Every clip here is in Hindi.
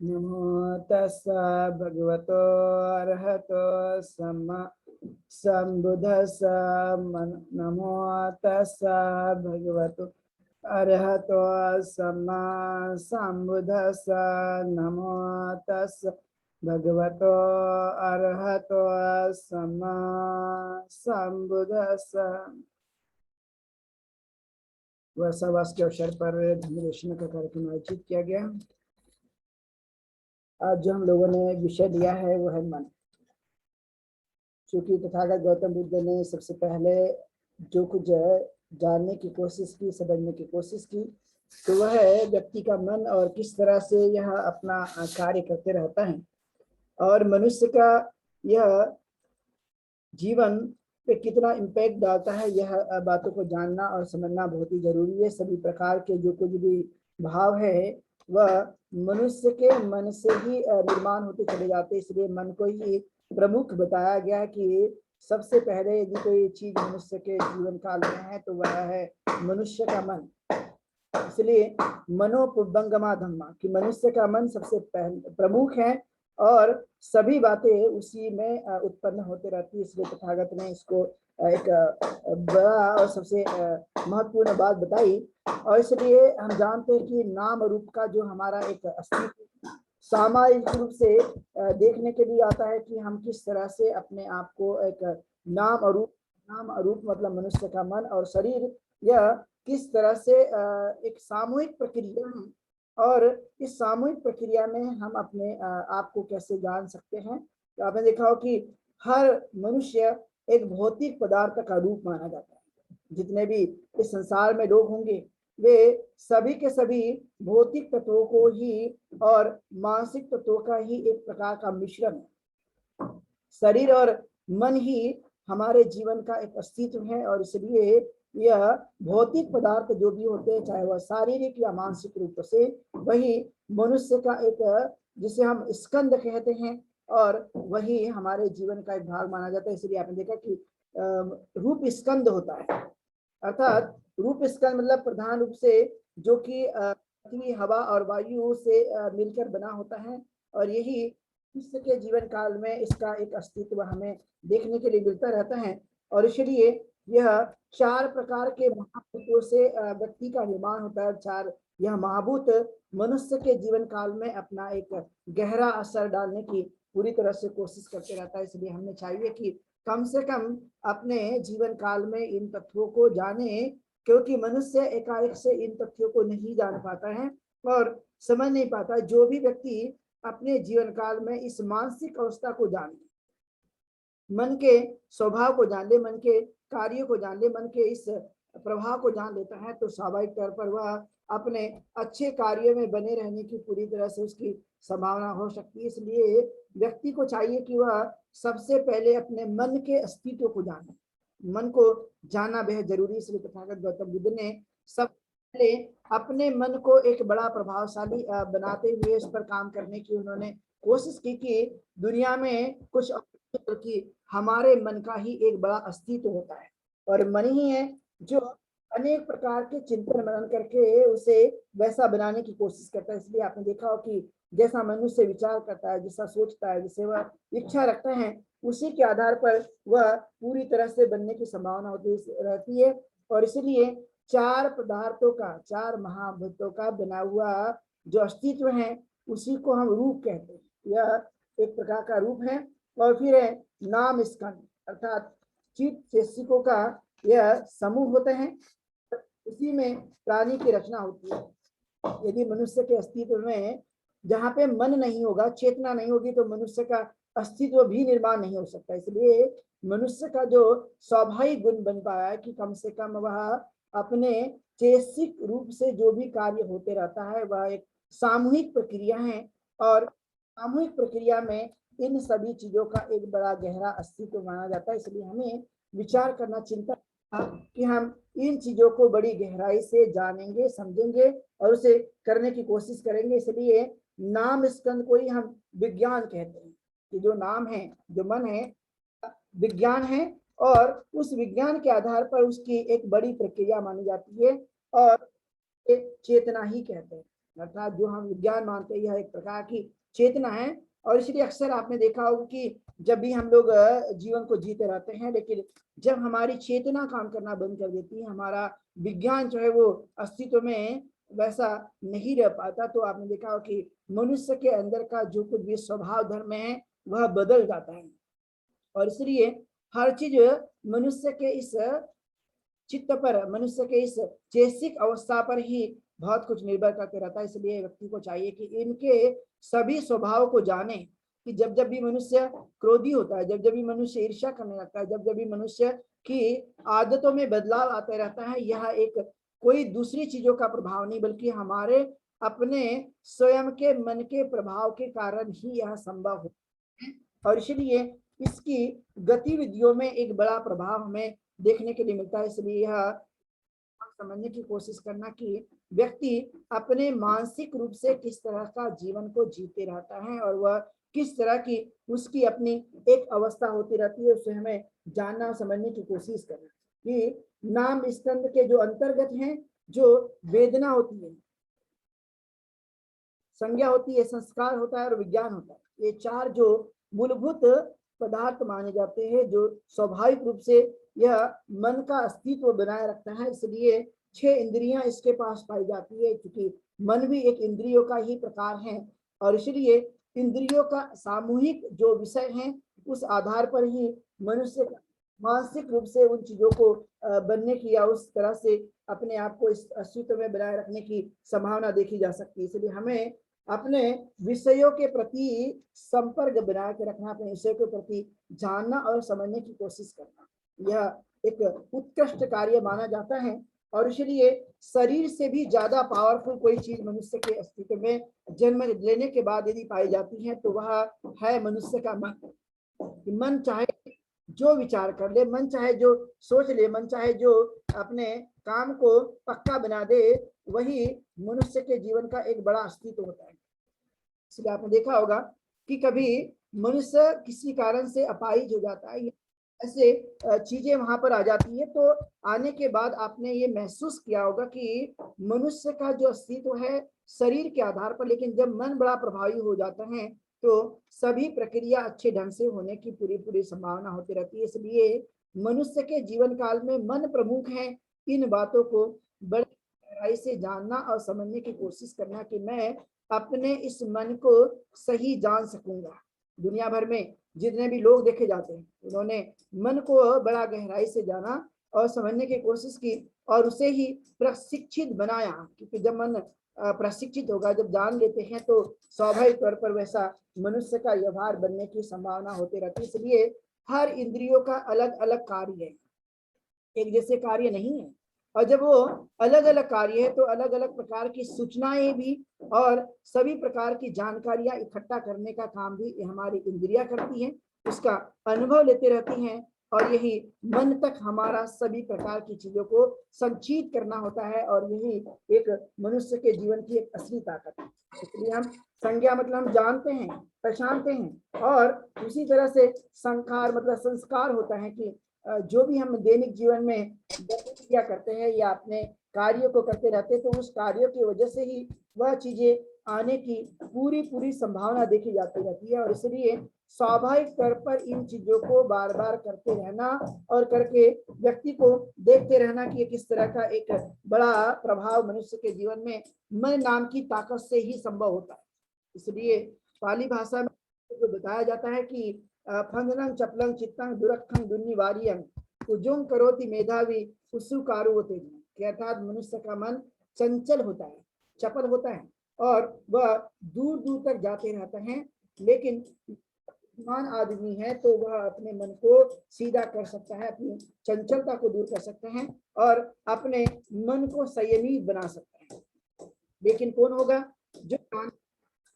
नमो तस्सा भगवतो अरहतो सम्मा संबुद्धस्सा नमो तस्सा भगवतो अरहतो सम्मा संबुद्धस्सा नमो तस्सा भगवतो अरहतो सम्मा संबुद्धस्सा। वर्षावास के अवसर पर धर्मदेशन का कार्यक्रम आयोजित किया गया। आज जो हम लोगों ने विषय लिया है वो है मन। चूंकि तथागत गौतम बुद्ध ने सबसे पहले जो कुछ जानने की कोशिश की, समझने की कोशिश की, तो वह है व्यक्ति का मन और किस तरह से यह अपना कार्य करते रहता है और मनुष्य का यह जीवन पे कितना इम्पैक्ट डालता है। यह बातों को जानना और समझना बहुत ही जरूरी है। सभी प्रकार के जो कुछ भी भाव है वह मनुष्य के मन से ही निर्माण होते चले जाते हैं। इसलिए मन को ही प्रमुख बताया गया कि सबसे पहले यदि कोई चीज मनुष्य के जीवन काल में है तो वह है मनुष्य का मन। इसलिए मनोपुब्बंगमा धम्मा कि मनुष्य का मन सबसे प्रमुख है और सभी बातें उसी में उत्पन्न होते रहती है। इसलिए तथागत ने इसको एक बड़ा और सबसे महत्वपूर्ण बात बताई। और इसलिए हम जानते हैं कि नाम रूप का जो हमारा एक अस्तित्व सामाजिक रूप से देखने के लिए आता है कि हम किस तरह से अपने आप को एक नाम रूप मतलब मनुष्य का मन और शरीर, यह किस तरह से एक सामूहिक प्रक्रिया है और इस सामूहिक प्रक्रिया में हम अपने आप को कैसे जान सकते हैं। तो आपने देखा हो कि हर मनुष्य एक भौतिक पदार्थ का रूप माना जाता है। जितने भी इस संसार में लोग होंगे वे सभी के सभी भौतिक तत्वों को ही और मानसिक तत्वों का ही एक प्रकार का मिश्रण है। शरीर और मन ही हमारे जीवन का एक अस्तित्व है और इसलिए यह भौतिक पदार्थ जो भी होते हैं, चाहे वह शारीरिक या मानसिक रूप से, वही मनुष्य का एक जिसे हम स्कंद कहते हैं और वही हमारे जीवन का एक भाग माना जाता है। इसलिए आपने देखा कि रूप स्कंद होता है, अर्थात रूप स्कंद मतलब प्रधान रूप से जो कि पृथ्वी, हवा और वायु से मिलकर बना होता है और यही मनुष्य के जीवन काल में इसका एक अस्तित्व हमें देखने के लिए मिलता रहता है। और इसलिए यह चार प्रकार के महाभूतों से व्यक्ति का निर्माण होता है। चार यह महाभूत मनुष्य के जीवन काल में अपना एक गहरा असर डालने की पूरी तरह से कोशिश करते रहता है। इसलिए हमें चाहिए कि कम से कम अपने जीवन काल में इन तथ्यों को जाने, क्योंकि मनुष्य एकाएक से इन तथ्यों को नहीं जान पाता है और समझ नहीं पाता। जो भी व्यक्ति अपने जीवन काल में इस मानसिक अवस्था को जान ले, मन के स्वभाव को जान ले, मन के कार्यों को जान ले, मन के इस प्रभाव को जान लेता है, तो स्वाभाविक तौर पर वह अपने अच्छे कार्यों में बने रहने की पूरी तरह से उसकी संभावना हो सकती है। इसलिए व्यक्ति को चाहिए कि वह सबसे पहले अपने मन के अस्तित्व को जाने। मन को जानना बेहद जरूरी। इसलिए तथागत गौतम बुद्ध ने सब पहले अपने मन को एक बड़ा प्रभावशाली बनाते हुए इस पर काम करने की उन्होंने कोशिश की कि दुनिया में कुछ कि हमारे मन का ही एक बड़ा अस्तित्व होता है और मन ही है जो अनेक प्रकार के चिंतन मनन करके उसे वैसा बनाने की कोशिश करता है। इसलिए आपने देखा हो कि जैसा मनुष्य विचार करता है, जैसा सोचता है, जिसे वह इच्छा रखता है, उसी के आधार पर वह पूरी तरह से बनने की संभावना होती रहती है। और इसलिए चार पदार्थों का, चार महाभूतों का बना हुआ जो अस्तित्व है उसी को हम रूप कहते हैं। यह एक प्रकार का रूप है। और फिर है नाम स्कंद, अर्थात चित्त चेतसिकों का यह समूह होते हैं। उसी में प्राणी की रचना होती है। यदि मनुष्य के अस्तित्व में जहाँ पे मन नहीं होगा, चेतना नहीं होगी, तो मनुष्य का अस्तित्व भी निर्माण नहीं हो सकता। इसलिए मनुष्य का जो स्वाभाविक गुण बन पाया है कि कम से कम वह अपने चेतसिक रूप से जो भी कार्य होते रहता है वह एक सामूहिक प्रक्रिया है और सामूहिक प्रक्रिया में इन सभी चीजों का एक बड़ा गहरा अस्तित्व माना जाता है। इसलिए हमें विचार करना, चिंता कि हम इन चीजों को बड़ी गहराई से जानेंगे, समझेंगे और उसे करने की कोशिश करेंगे। इसलिए नाम स्कंद को ही हम विज्ञान कहते हैं कि जो नाम है, जो मन है, विज्ञान है और उस विज्ञान के आधार पर उसकी एक बड़ी प्रक्रिया मानी जाती है और एक चेतना ही कहते हैं। अर्थात जो हम विज्ञान मानते हैं, यह एक प्रकार की चेतना है। और इसलिए अक्सर आपने देखा होगा कि जब भी हम लोग जीवन को जीते रहते हैं, लेकिन जब हमारी चेतना काम करना बंद कर देती है, हमारा विज्ञान जो है वो अस्तित्व में वैसा नहीं रह पाता, तो आपने देखा हो कि मनुष्य के अंदर का जो कुछ भी स्वभाव धर्म है वह बदल जाता है। और इसलिए हर चीज मनुष्य के इस चित्त पर, मनुष्य के इस चैसिक अवस्था पर ही बहुत कुछ निर्भर करते रहता है। इसलिए व्यक्ति को चाहिए कि इनके सभी स्वभाव को जाने, कि जब जब भी मनुष्य क्रोधी होता है, जब जब भी मनुष्य ईर्ष्या करने लगता है, जब जब भी मनुष्य की आदतों में बदलाव आता रहता है, यह एक कोई दूसरी चीजों का प्रभाव नहीं, बल्कि हमारे अपने स्वयं के मन के प्रभाव के कारण ही यह संभव होता है। और इसलिए इसकी गतिविधियों में एक बड़ा प्रभाव हमें देखने के लिए मिलता है। इसलिए यह समझने की कोशिश करना कि व्यक्ति अपने मानसिक रूप से किस तरह का जीवन को जीते रहता है और वह किस तरह की उसकी अपनी एक अवस्था होती रहती है, उसे हमें जानना समझने की कोशिश करना कि नाम स्कंद के जो अंतर्गत हैं, जो वेदना होती है, संज्ञा होती है, संस्कार होता है और विज्ञान होता है, ये चार जो मूलभूत पदार्थ माने जाते हैं, जो स्वाभाविक रूप से यह मन का अस्तित्व बनाए रखता है। इसलिए 6 इंद्रियां इसके पास पाई जाती है, क्योंकि मन भी एक इंद्रियों का ही प्रकार है। और इसलिए इंद्रियों का सामूहिक जो विषय है, उस आधार पर ही मनुष्य मानसिक रूप से उन चीजों को बनने की या उस तरह से अपने आप को इस अस्तित्व में बनाए रखने की संभावना देखी जा सकती है। इसलिए हमें अपने विषयों के प्रति संपर्क बना के रखना, अपने विषयों के प्रति जानना और समझने की कोशिश करना, यह एक उत्कृष्ट कार्य माना जाता है। और इसलिए शरीर से भी ज्यादा पावरफुल कोई चीज मनुष्य के अस्तित्व में जन्म लेने के बाद यदि पाई जाती है तो वह है मनुष्य का मन। मन चाहे जो विचार कर ले, मन चाहे जो सोच ले, मन चाहे जो अपने काम को पक्का बना दे, वही मनुष्य के जीवन का एक बड़ा अस्तित्व होता है। इसलिए आपने देखा होगा कि कभी मनुष्य किसी कारण से अपाहिज हो जाता है, ऐसे चीजें वहां पर आ जाती है, तो आने के बाद आपने ये महसूस किया होगा कि मनुष्य का जो अस्तित्व है शरीर के आधार पर, लेकिन जब मन बड़ा प्रभावी हो जाता है तो सभी प्रक्रिया अच्छे ढंग से होने की पूरी पूरी संभावना होती रहती है। इसलिए मनुष्य के जीवन काल में मन प्रमुख है। इन बातों को बड़ी गहराई से जानना और समझने की कोशिश करना कि मैं अपने इस मन को सही जान सकूंगा। दुनिया भर में जितने भी लोग देखे जाते हैं, उन्होंने मन को बड़ा गहराई से जाना और समझने की कोशिश की और उसे ही प्रशिक्षित बनाया, क्योंकि जब मन प्रशिक्षित होगा, जब जान लेते हैं, तो स्वाभाविक तौर पर वैसा मनुष्य का व्यवहार बनने की संभावना होती रहती है। इसलिए हर इंद्रियों का अलग अलग कार्य है, एक जैसे कार्य नहीं है। और जब वो अलग अलग कार्य है तो अलग अलग प्रकार की सूचनाएं भी और सभी प्रकार की जानकारियां इकट्ठा करने का काम भी हमारी इंद्रियां करती हैं, उसका अनुभव लेते रहती हैं और यही मन तक हमारा सभी प्रकार की चीजों को संचित करना होता है। और यही एक मनुष्य के जीवन की एक असली ताकत है। इसलिए हम संज्ञा मतलब हम जानते हैं, पहचानते हैं, और उसी तरह से संस्कार मतलब संस्कार होता है कि जो भी हम दैनिक जीवन में गतिविधियां करते हैं या अपने कार्यों को करते रहते हैं, तो उस कार्यों की वजह से ही वह चीजें आने की पूरी पूरी संभावना देखी जाती रहती है। और इसलिए स्वाभाविक तौर पर इन चीजों को बार बार करते रहना और करके व्यक्ति को देखते रहना कि किस तरह का एक बड़ा प्रभाव मनुष्य के जीवन में मन नाम की ताकत से ही संभव होता है। इसलिए पाली भाषा में जो बताया जाता है कि फंदनं चपलं चित्तं दुरखं दुर्निवार्यं उजुंग करोति मेधावी उसुकारु होते हैं, कि अर्थात मनुष्य का मन चंचल होता है, चपल होता है और वह दूर दूर तक जाते रहते हैं, लेकिन बुद्धिमान आदमी है तो वह अपने मन को सीधा कर सकता है, अपनी चंचलता को दूर कर सकते हैं और अपने मन को संयमित बना सकता है। लेकिन कौन होगा?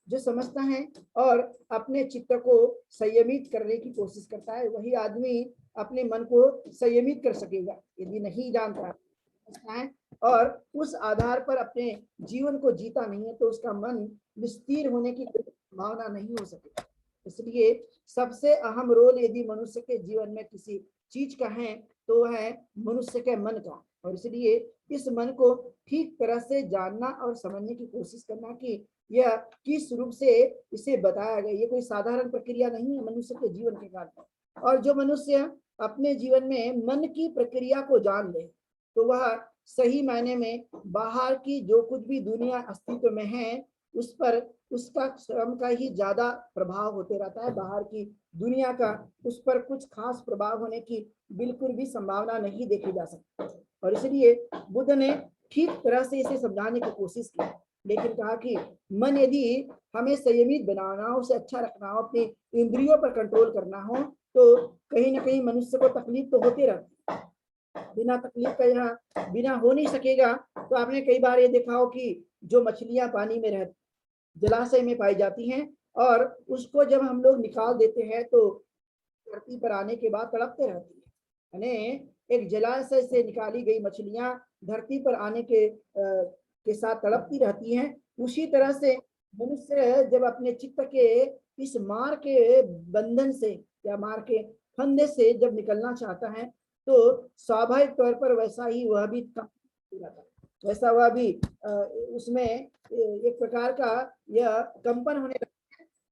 जो समझता है और अपने चित्त को संयमित करने की कोशिश करता है, वही आदमी अपने मन को संयमित कर सकेगा। यदि नहीं जानता है और उस आधार पर अपने जीवन को जीता नहीं है, तो उसका मन स्थिर होने की संभावना नहीं हो सकेगी। इसलिए सबसे अहम रोल यदि मनुष्य के जीवन में किसी चीज का है तो है मनुष्य के मन का। और इसलिए इस मन को ठीक तरह से जानना और समझने की कोशिश करना कि यह किस रूप से इसे बताया गया। ये कोई साधारण प्रक्रिया नहीं है मनुष्य के जीवन के काल में। और जो मनुष्य अपने जीवन में मन की प्रक्रिया को जान ले तो वह सही मायने में बाहर की जो कुछ भी दुनिया अस्तित्व में है उस पर उसका श्रम का ही ज्यादा प्रभाव होते रहता है। बाहर की दुनिया का उस पर कुछ खास प्रभाव होने की बिल्कुल भी संभावना नहीं देखी जा सकती। और इसलिए बुद्ध ने ठीक तरह से इसे समझाने की कोशिश की, लेकिन कहा कि मन यदि हमें संयमित बनाना हो, उसे अच्छा रखना हो, अपने इंद्रियों पर कंट्रोल करना हो तो कहीं ना कहीं मनुष्य को तकलीफ तो होती रहती है। बिना तकलीफ का यहाँ बिना हो नहीं सकेगा। तो आपने कई बार ये देखा हो कि जो मछलियां पानी में रहती जलाशय में पाई जाती हैं और उसको जब हम लोग निकाल देते हैं तो धरती पर आने के बाद तड़पते रहती है। यानी एक जलाशय से निकाली गई मछलियां धरती पर आने के साथ तड़पती रहती हैं। उसी तरह से मनुष्य जब अपने चित्त के इस मार के बंधन से या मार के फंदे से जब निकलना चाहता है तो स्वाभाविक तौर पर वैसा ही वह भी वैसा वह भी उसमें एक प्रकार का यह कंपन होने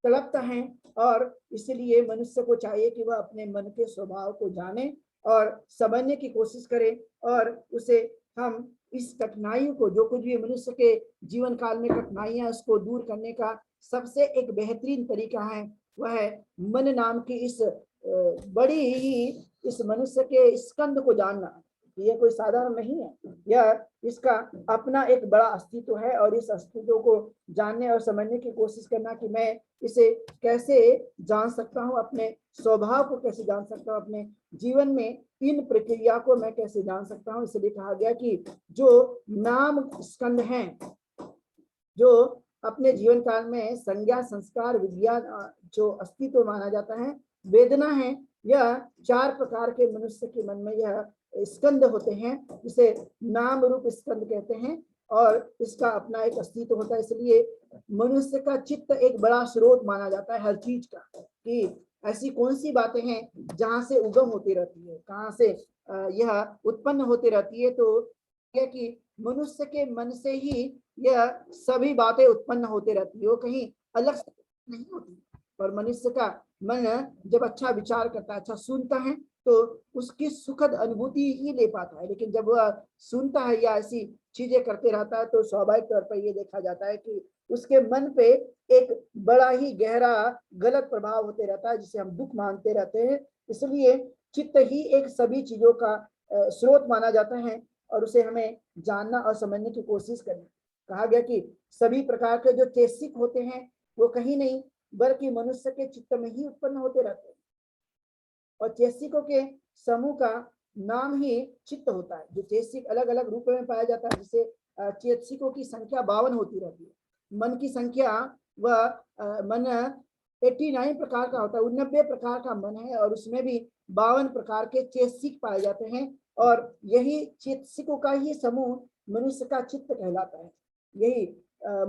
तड़पता है। और इसलिए मनुष्य को चाहिए कि वह अपने मन के स्वभाव को जाने और समझने की कोशिश करे और उसे हम इस कठिनाइयों को जो कुछ भी मनुष्य के जीवन काल में कठिनाइयां उसको दूर करने का सबसे एक बेहतरीन तरीका है वह है मन नाम की इस बड़ी ही इस मनुष्य के स्कंद को जानना। ये कोई साधारण नहीं है, यह इसका अपना एक बड़ा अस्तित्व है और इस अस्तित्व को जानने और समझने की कोशिश करना कि मैं इसे कैसे जान सकता हूँ, अपने स्वभाव को कैसे जान सकता हूँ, अपने जीवन में इन प्रक्रिया को मैं कैसे जान सकता हूँ। इसलिए कहा गया कि जो नाम स्कंद हैं, जो अपने जीवन काल में संज्ञा संस्कार विज्ञान जो अस्तित्व माना जाता है, वेदना है, यह चार प्रकार के मनुष्य के मन में यह स्कंद होते हैं जिसे नाम रूप स्कंद कहते हैं और इसका अपना एक अस्तित्व होता है। इसलिए मनुष्य का चित्त एक बड़ा स्रोत माना जाता है हर चीज का, कि ऐसी कौन सी बातें हैं जहां से उगम होती रहती है, कहाँ से यह उत्पन्न होती रहती है। तो यह कि मनुष्य के मन से ही यह सभी बातें उत्पन्न होते रहती है, वो कहीं अलग से नहीं होती। और मनुष्य का मन जब अच्छा विचार करता है, अच्छा सुनता है तो उसकी सुखद अनुभूति ही ले पाता है। लेकिन जब वह सुनता है या ऐसी चीजें करते रहता है तो स्वाभाविक तौर पर यह देखा जाता है कि उसके मन पे एक बड़ा ही गहरा गलत प्रभाव होते रहता है जिसे हम दुख मानते रहते हैं। इसलिए चित्त ही एक सभी चीजों का स्रोत माना जाता है और उसे हमें जानना और समझने की कोशिश करनी। कहा गया कि सभी प्रकार के जो चेसिक होते हैं वो कहीं नहीं बल्कि मनुष्य के चित्त में ही उत्पन्न होते रहते हैं और चेसिकों के समूह का नाम ही चित्त होता है। जो चेसिक अलग अलग रूप में पाया जाता है, जिसे चेसिकों की संख्या 52 होती रहती है। मन की संख्या वह मन 89 प्रकार का होता है, 89 प्रकार का मन है और उसमें भी 52 प्रकार के चेसिक पाए जाते हैं और यही चेसिकों का ही समूह मनुष्य का चित्त कहलाता है। यही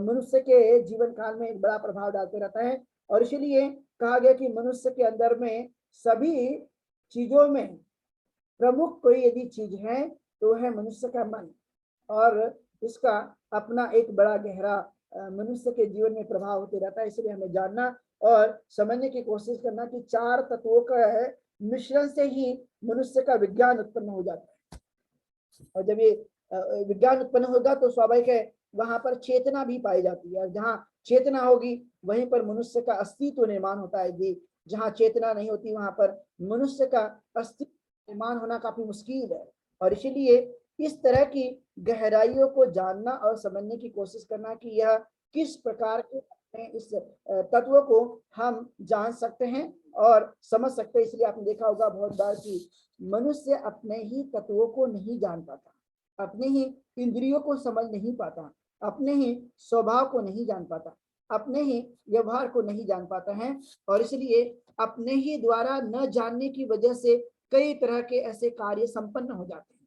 मनुष्य के जीवन काल में एक बड़ा प्रभाव डालते रहता है और इसीलिए कहा गया कि मनुष्य के अंदर में सभी चीजों में प्रमुख कोई यदि चीज है तो है मनुष्य का मन और इसका अपना एक बड़ा गहरा मनुष्य के जीवन में प्रभाव होते रहता है। इसलिए हमें जानना और समझने की कोशिश करना कि चार तत्वों का मिश्रण से ही मनुष्य का विज्ञान उत्पन्न हो जाता है और जब ये विज्ञान उत्पन्न होगा तो स्वाभाविक है वहां पर चेतना भी पाई जाती है। जहाँ चेतना होगी वहीं पर मनुष्य का अस्तित्व निर्माण होता है। जहाँ चेतना नहीं होती वहां पर मनुष्य का अस्तित्व निर्माण होना काफी मुश्किल है। और इसीलिए इस तरह की गहराइयों को जानना और समझने की कोशिश करना कि यह किस प्रकार के इस तत्व को हम जान सकते हैं और समझ सकते हैं। इसलिए आपने देखा होगा बहुत बार कि मनुष्य अपने ही तत्वों को नहीं जान पाता, अपने ही इंद्रियों को समझ नहीं पाता, अपने ही स्वभाव को नहीं जान पाता, अपने ही व्यवहार को नहीं जान पाता है और इसलिए अपने ही द्वारा न जानने की वजह से कई तरह के ऐसे कार्य संपन्न हो जाते हैं।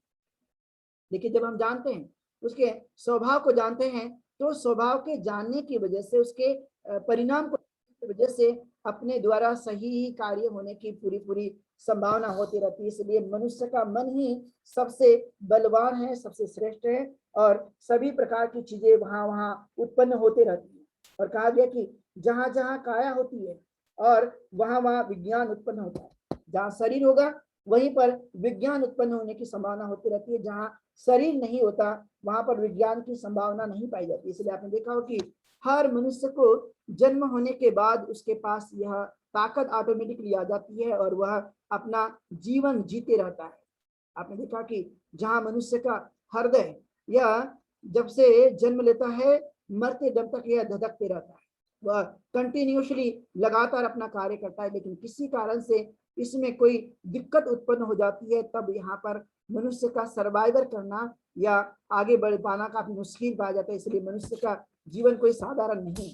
लेकिन जब हम जानते हैं, उसके स्वभाव को जानते हैं तो स्वभाव के जानने की वजह से, उसके परिणाम को वजह से अपने द्वारा सही कार्य होने की पूरी पूरी संभावना होती रहती है। इसलिए मनुष्य का मन ही सबसे बलवान है, सबसे श्रेष्ठ है, और सभी प्रकार की चीजें वहां वहां उत्पन्न होते रहती है। और कहा गया कि जहां जहां काया होती है और वहां वहां विज्ञान उत्पन्न होता है। जहां शरीर होगा वहीं पर विज्ञान उत्पन्न होने की संभावना होती रहती है। जहां शरीर नहीं होता वहां पर विज्ञान की संभावना नहीं पाई जाती। इसलिए आपने देखा हो कि हर मनुष्य को जन्म होने के बाद उसके पास यह ताकत ऑटोमेटिकली आ जाती है और वह अपना जीवन जीते रहता है। आपने देखा कि जहां मनुष्य का हृदय यह जब से जन्म लेता है मरते दम तक यह धधकते रहता है, वह कंटिन्यूसली लगातार अपना कार्य करता है, लेकिन किसी कारण से इसमें कोई दिक्कत उत्पन्न हो जाती है, तब यहाँ पर मनुष्य का सर्वाइवर करना या आगे बढ़ पाना काफी मुश्किल पाया जाता है। इसलिए मनुष्य का जीवन कोई साधारण नहीं,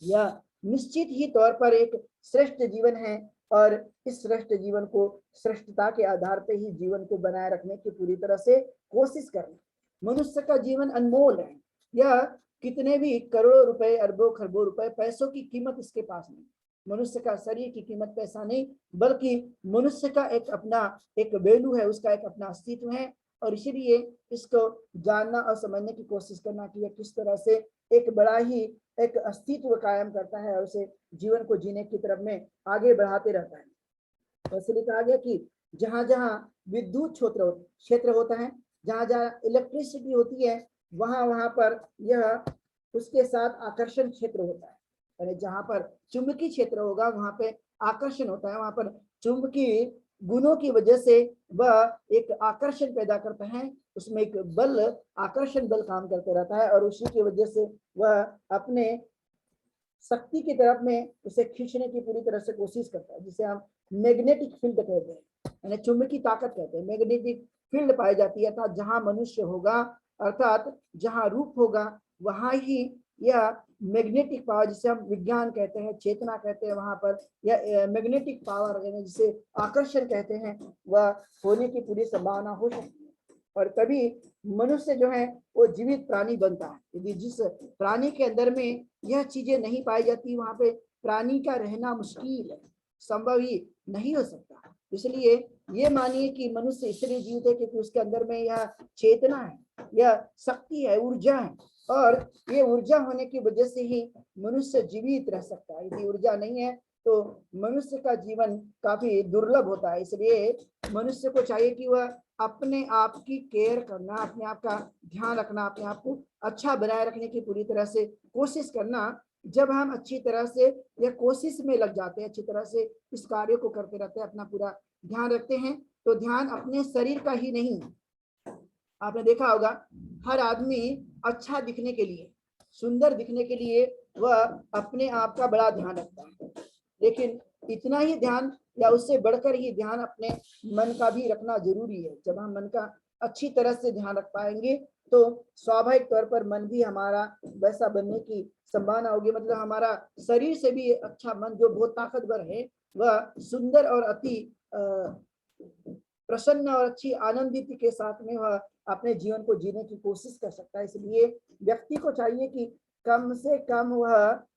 यह निश्चित ही तौर पर एक श्रेष्ठ जीवन है, और इस श्रेष्ठ जीवन को श्रेष्ठता के आधार पर ही जीवन को बनाए रखने की पूरी तरह से कोशिश करना। मनुष्य का जीवन अनमोल है, यह कितने भी करोड़ों रुपए, अरबों खरबों रुपए, पैसों की कीमत इसके पास नहीं। मनुष्य का शरीर की कीमत पैसा नहीं, बल्कि मनुष्य का एक अपना एक वैल्यू है, उसका एक अपना अस्तित्व है। और इसीलिए इसको जानना और समझने की कोशिश करना कि यह किस तरह से एक बड़ा ही एक अस्तित्व कायम करता है और उसे जीवन को जीने की तरफ में आगे बढ़ाते रहता है। तो इसलिए कहा गया कि जहां जहां विद्युत क्षेत्र होता है, जहां जहां इलेक्ट्रिसिटी होती है, वहां वहां पर यह उसके साथ आकर्षण क्षेत्र होता है। यानी जहां पर चुंबकीय क्षेत्र होगा वहां पे आकर्षण होता है, वहां पर चुंबकीय गुणों की वजह से वह एक आकर्षण पैदा करता है, उसमें एक बल, आकर्षण बल काम करते रहता है, और उसी की वजह से वह अपने शक्ति की तरफ में उसे खींचने की पूरी तरह से कोशिश करता है, जिसे हम मैग्नेटिक फील्ड कहते हैं, यानी चुंबकीय ताकत कहते हैं। मैग्नेटिक फील्ड पाई जाती है, अर्थात जहां मनुष्य होगा, अर्थात जहां रूप होगा, वहां ही यह मैग्नेटिक पावर, जिसे हम विज्ञान कहते हैं, चेतना कहते हैं, वहां पर यह मैग्नेटिक पावर यानी जिसे आकर्षण कहते हैं, वह होने की पूरी संभावना हो सकती है। और तभी मनुष्य जो है वो जीवित प्राणी बनता है। यदि जिस प्राणी के अंदर में यह चीजें नहीं पाई जाती, वहां पे प्राणी का रहना मुश्किल है, संभव ही नहीं हो सकता। इसलिए ये मानिए कि मनुष्य इसलिए जीवित है क्योंकि उसके अंदर में यह चेतना है, यह शक्ति है, ऊर्जा है, और ये ऊर्जा होने की वजह से ही मनुष्य जीवित रह सकता है। यदि ऊर्जा नहीं है तो मनुष्य का जीवन काफी दुर्लभ होता है। इसलिए मनुष्य को चाहिए कि वह अपने आप की केयर करना, अपने आप का ध्यान रखना, अपने आप को अच्छा बनाए रखने की पूरी तरह से कोशिश करना। जब हम अच्छी तरह से यह कोशिश में लग जाते हैं, अच्छी तरह से इस कार्य को करते रहते हैं, अपना पूरा ध्यान रखते हैं, तो ध्यान अपने शरीर का ही नहीं, आपने देखा होगा हर आदमी अच्छा दिखने के लिए, सुंदर दिखने के लिए वह अपने आप का बड़ा ध्यान रखता है, लेकिन इतना ही ध्यान या उससे बढ़कर ही ध्यान अपने मन का भी रखना जरूरी है। जब हम मन का अच्छी तरह से ध्यान रख पाएंगे तो स्वाभाविक तौर पर मन भी हमारा वैसा बनने की संभावना होगी। मतलब हमारा शरीर से भी अच्छा मन जो बहुत ताकतवर है, वह सुंदर और अति प्रसन्न और अच्छी आनंदित के साथ में वह अपने जीवन को जीने की कोशिश कर सकता है। इसलिए व्यक्ति को चाहिए कि कम से कम वह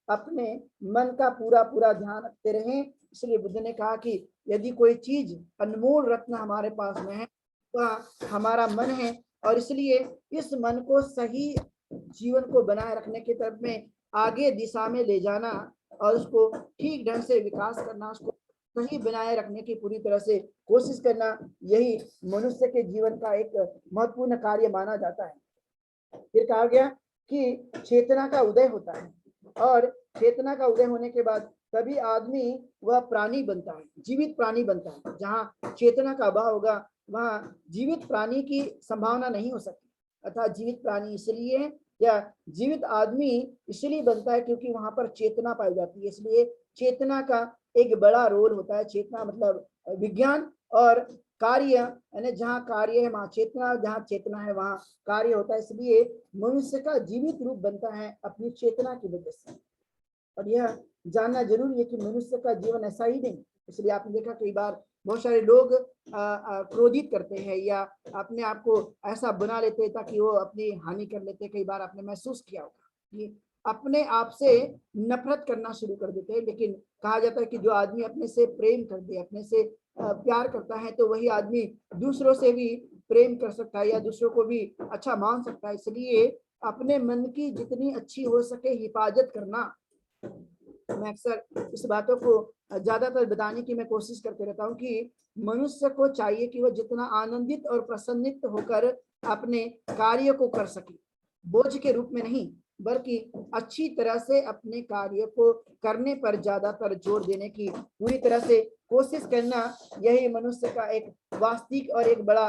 अपने मन का पूरा पूरा ध्यान रखते रहें। इसलिए बुद्ध ने कहा कि यदि कोई चीज अनमोल रत्न हमारे पास में है वह हमारा मन है, और इसलिए इस मन को सही जीवन को बनाए रखने की तरफ में आगे दिशा में ले जाना और उसको ठीक ढंग से विकास करना, उसको सही बनाए रखने की पूरी तरह से कोशिश करना, यही मनुष्य के जीवन का एक महत्वपूर्ण कार्य माना जाता है। फिर कहा गया कि चेतना का उदय होता है, और चेतना का उदय होने के बाद तभी आदमी वह प्राणी बनता है, जीवित प्राणी बनता है। जहाँ चेतना का अभाव होगा वहाँ जीवित प्राणी की संभावना नहीं हो सकती। अर्थात जीवित प्राणी इसलिए या जीवित आदमी इसलिए बनता है क्योंकि वहां पर चेतना पाई जाती है। इसलिए चेतना का एक बड़ा रोल होता है। चेतना मतलब विज्ञान और कार्य, यानी जहाँ कार्य है वहाँ चेतना, जहाँ चेतना है वहाँ कार्य होता है। इसलिए मनुष्य का जीवित रूप बनता है अपनी चेतना की वजह से। और यह जानना जरूरी है कि मनुष्य का जीवन ऐसा ही नहीं। इसलिए आपने देखा कई बार बहुत सारे लोग क्रोधित करते हैं या अपने आप को ऐसा बना लेते हैं ताकि वो अपनी हानि कर लेते हैं। कई बार आपने महसूस किया होगा कि अपने आप से नफरत करना शुरू कर देते हैं। लेकिन कहा जाता है कि जो आदमी अपने से प्रेम कर दे, अपने से प्यार करता है तो वही आदमी दूसरों से भी प्रेम कर सकता है या दूसरों को भी अच्छा मान सकता है। इसलिए अपने मन की जितनी अच्छी हो सके हिफाजत करना, मैं अक्सर इस बातों को ज्यादातर बताने की मैं कोशिश करते रहता हूँ कि मनुष्य को चाहिए कि वह जितना आनंदित और प्रसन्नित होकर अपने कार्य को कर सके, बोझ के रूप में नहीं बल्कि अच्छी तरह से अपने कार्य को करने पर ज्यादातर जोर देने की पूरी तरह से कोशिश करना, यही मनुष्य का एक वास्तविक और एक बड़ा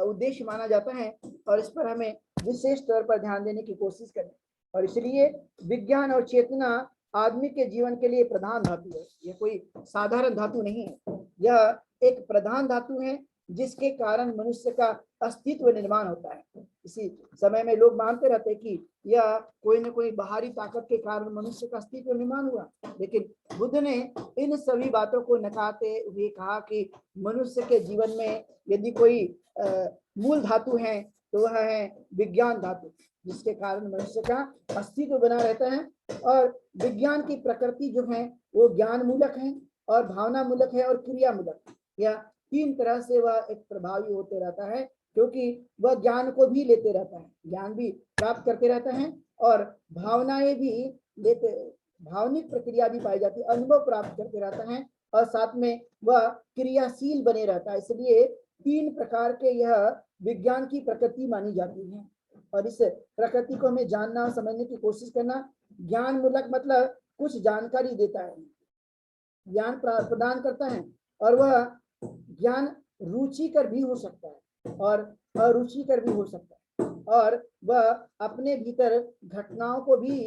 उद्देश्य माना जाता है। और इस पर हमें विशेष तौर पर ध्यान देने की कोशिश करें। और इसलिए विज्ञान और चेतना आदमी के जीवन के लिए प्रधान धातु है। यह कोई साधारण धातु नहीं है, यह एक प्रधान धातु है जिसके कारण मनुष्य का अस्तित्व निर्माण होता है। इसी समय में लोग मानते रहते हैं कि यह कोई न कोई बाहरी ताकत के कारण मनुष्य का अस्तित्व निर्माण हुआ, लेकिन बुद्ध ने इन सभी बातों को नकारते हुए कहा कि मनुष्य के जीवन में यदि कोई मूल धातु है तो वह है विज्ञान धातु, जिसके कारण मनुष्य का अस्तित्व बना रहता है। और विज्ञान की प्रकृति जो है वो ज्ञान मूलक है और भावना मूलक है और क्रिया मूलक। यह तीन तरह से वह एक प्रभावी होते रहता है, क्योंकि वह ज्ञान को भी लेते रहता है, ज्ञान भी प्राप्त करते रहता है और भावनाएं भी लेते, भावनिक प्रक्रिया भी पाई जाती है, अनुभव प्राप्त करते रहता है और साथ में वह क्रियाशील बने रहता है। इसलिए तीन प्रकार के यह विज्ञान की प्रकृति मानी जाती है। और इस प्रकृति को हमें जानना और समझने की कोशिश करना। ज्ञान मूलक मतलब कुछ जानकारी देता है, ज्ञान प्रदान करता है, और वह ज्ञान रुचिकर भी हो सकता है और अरुचिकर भी हो सकता है, और वह अपने भीतर घटनाओं को भी